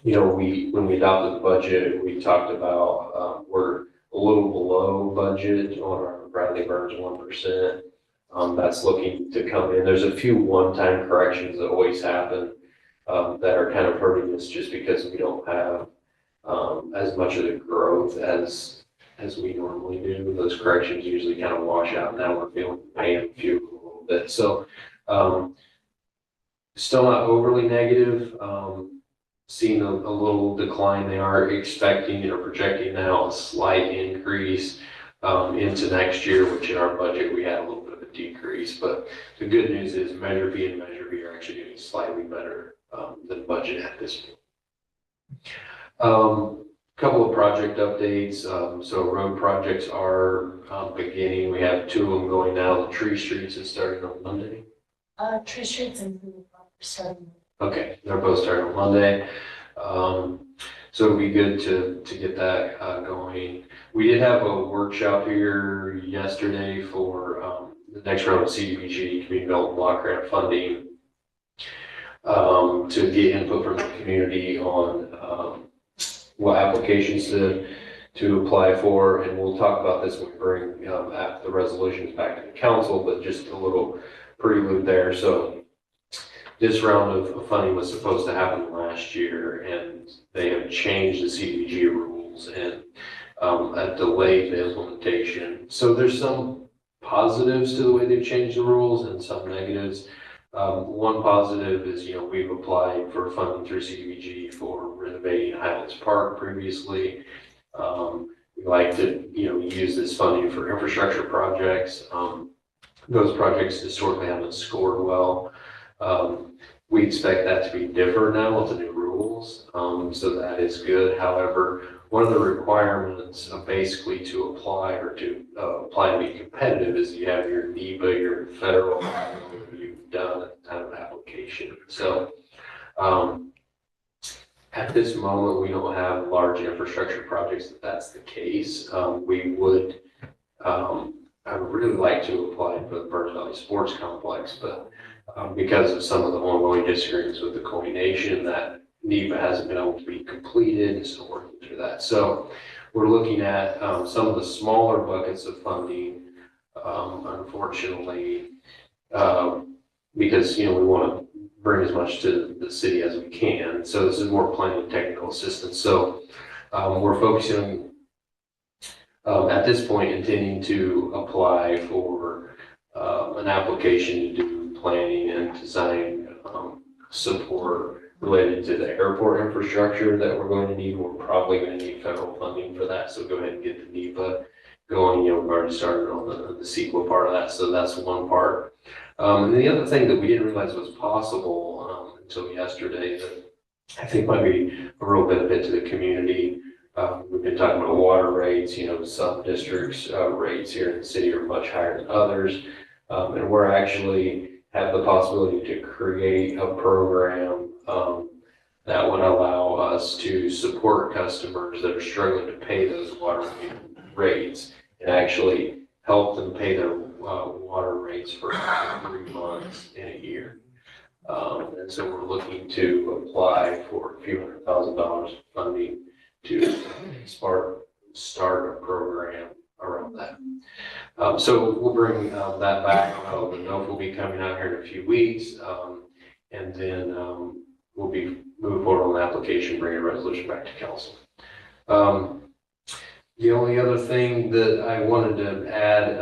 when we adopted the budget, we talked about we're a little below budget on our Bradley Burns 1%. That's looking to come in. There's a few one-time corrections that always happen that are kind of hurting us just because we don't have as much of the growth as we normally do. Those corrections usually kind of wash out. Now we're feeling the pain of fuel a little bit. So still not overly negative. Seeing a little decline. They are expecting or projecting now a slight increase into next year, which in our budget we had a little bit of a decrease. But the good news is Measure B and Measure B are actually doing slightly better than budget at this point. Couple of project updates. So road projects are beginning. We have 2 of them going now. The Tree Streets is starting on Monday. Tree Streets and starting. Okay, they're both starting on Monday. So it'll be good to get that going. We did have a workshop here yesterday for the next round of CDBG, Community Development Block Grant funding, to to get input from the community on what applications to apply for, and we'll talk about this when we bring after the resolutions back to the council, but just a little prelude there. So this round of funding was supposed to happen last year, and they have changed the CDBG rules and have delayed the implementation. So there's some positives to the way they've changed the rules and some negatives. One positive is, we've applied for funding through CDBG for renovating Highlands Park previously. We like to, use this funding for infrastructure projects. Those projects historically haven't scored well. We expect that to be different now with the new rules, so that is good. However, one of the requirements basically to apply or to apply to be competitive is you have your NEPA, your federal you've done at the time of application. So at this moment, we don't have large infrastructure projects that's the case. We would, I would really like to apply for the Burns Valley Sports Complex, but because of some of the ongoing disagreements with the Koine Nation, that NEPA hasn't been able to be completed, and still working through that. So we're looking at some of the smaller buckets of funding, unfortunately, because we want to bring as much to the city as we can. So this is more planning and technical assistance. So we're focusing at this point, intending to apply for an application to do planning and design support related to the airport infrastructure that we're going to need. We're probably going to need federal funding for that. So go ahead and get the NEPA going. We've already started on the CEQA part of that. So that's one part. And the other thing that we didn't realize was possible until yesterday that I think might be a real benefit to the community. We've been talking about water rates, some districts' rates here in the city are much higher than others. And we're actually have the possibility to create a program that would allow us to support customers that are struggling to pay those water rates and actually help them pay their water rates for 3 months in a year. And so we're looking to apply for a few $100,000 funding to start a program around that. So we'll bring that back. The note will be coming out here in a few weeks. And then we'll be moving forward on the application, bring a resolution back to council. The only other thing that I wanted to add,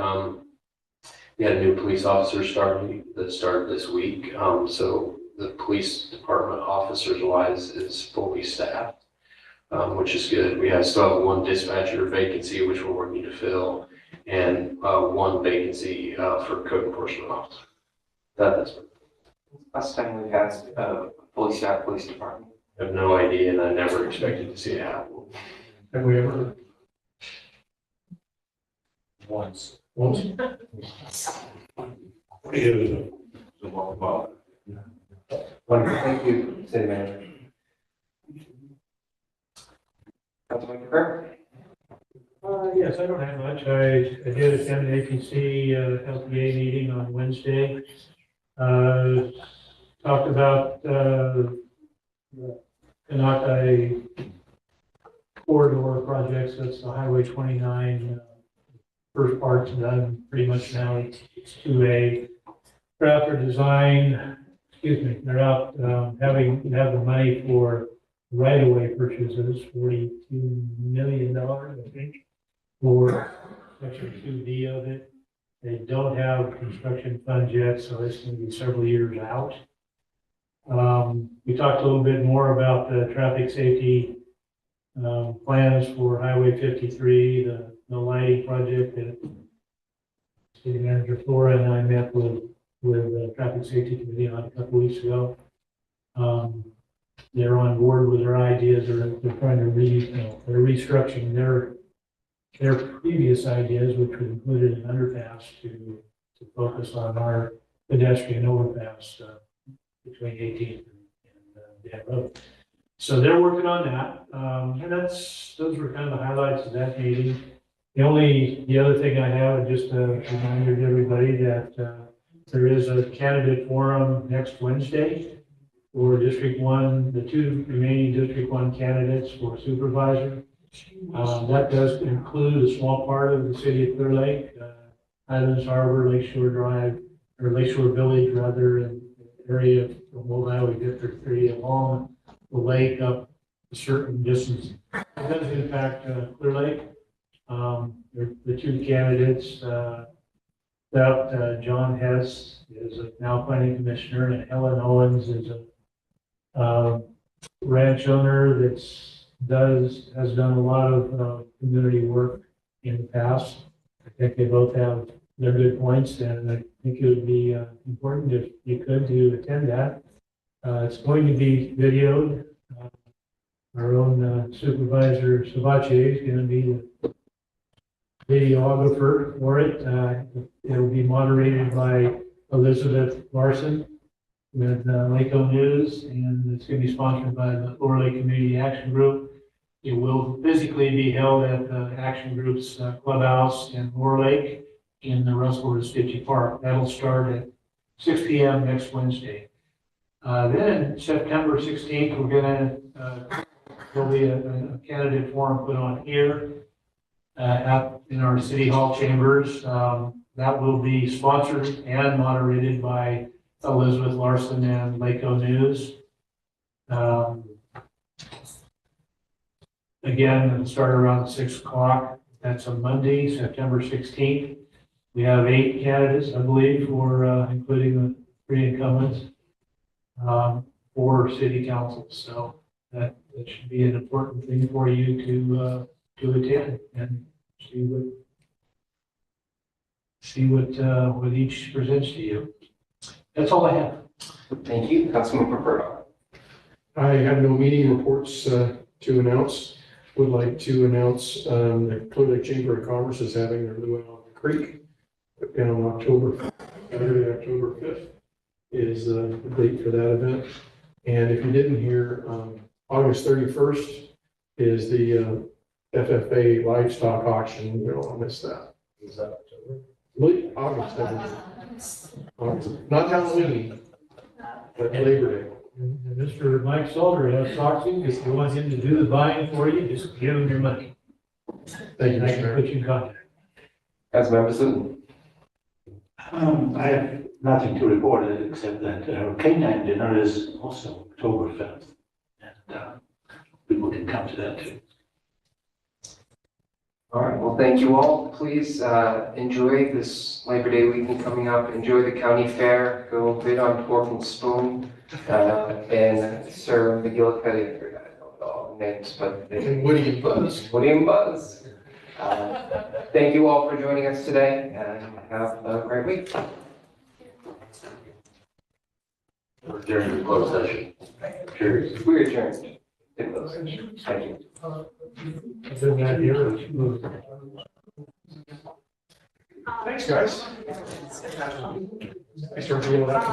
we had a new police officer that started this week. So the police department officers wise is fully staffed, which is good. We still have one dispatcher vacancy, which we're working to fill, and one vacancy for code enforcement officer. That's Last time we had a fully staffed police department. I have no idea, and I never expected to see it happen. Have we ever? Once. Wonderful, thank you, City Manager. Councilman Burke? Yes, I don't have much. I did attend an APC LPA meeting on Wednesday. Talked about the Kanaka corridor projects. That's the Highway 29. First part's done pretty much now. It's 2A. They're out for design. Excuse me. They're out have the money for right-of-way purchases, $42 million, I think, for Section 2D of it. They don't have construction funds yet, so it's going to be several years out. We talked a little bit more about the traffic safety plans for Highway 53, the lighting project that City Manager Flora and I met with the Traffic Safety Committee on a couple weeks ago. They're on board with their ideas. They're trying to they're restructuring their previous ideas, which would include an underpass to focus on our pedestrian overpass between 18th and Dan Road. So they're working on that. And those were kind of the highlights of that meeting. The other thing I have, just a reminder to everybody that there is a candidate forum next Wednesday for District 1, the 2 remaining District 1 candidates for supervisor. That does include a small part of the city of Clear Lake, Highlands Harbor, Lakeshore Drive, or Lakeshore Village rather, and the area from Old Iowa District 3 along the lake up a certain distance. It does impact Clear Lake. The 2 candidates, John Hess is a now planning commissioner, and Helen Owens is a ranch owner has done a lot of community work in the past. I think they both have their good points, and I think it would be important if you could to attend that. It's going to be videoed. Our own supervisor Savache is going to be the videographer for it. It'll be moderated by Elizabeth Larson with Laco News, and it's going to be sponsored by the Lower Lake Community Action Group. It will physically be held at the Action Group's clubhouse in Lower Lake in the Russell Risticci Park. That'll start at 6 p.m. next Wednesday. Then September 16th, we're going to there'll be a candidate forum put on here in our City Hall chambers. That will be sponsored and moderated by Elizabeth Larson and Laco News. Again, it'll start around 6 o'clock. That's a Monday, September 16th. We have 8 candidates, I believe, for including the 3 incumbents for city council. So that should be an important thing for you to attend and see what each presents to you. That's all I have. Thank you, Councilman Purpura. I have no meeting reports to announce. Would like to announce the Clear Lake Chamber of Commerce is having their Luau Creek on Saturday, October 5th is the date for that event. And if you didn't hear, August 31st is the FFA livestock auction. You don't want to miss that. Is that October? August. Not Halloween, but Labor Day. And Mr. Mike Salter has talked to you. If you want him to do the buying for you, just give him your money. Thank you, I can put you in contact. Councilmember Sutton. I have nothing to report except that Canine dinner is also October 5th. And people can come to that too. All right, well, thank you all. Please enjoy this Labor Day weekend coming up. Enjoy the county fair. Go bid on pork and spoon and Sir McGillicuddy. I forgot all the names, but and Woody and Buzz. Woody and Buzz. Thank you all for joining us today, and have a great week. We're adjourned to closed session. Cheers. We're adjourned to closed session. Thank you. Thanks, guys. Thanks for being with us.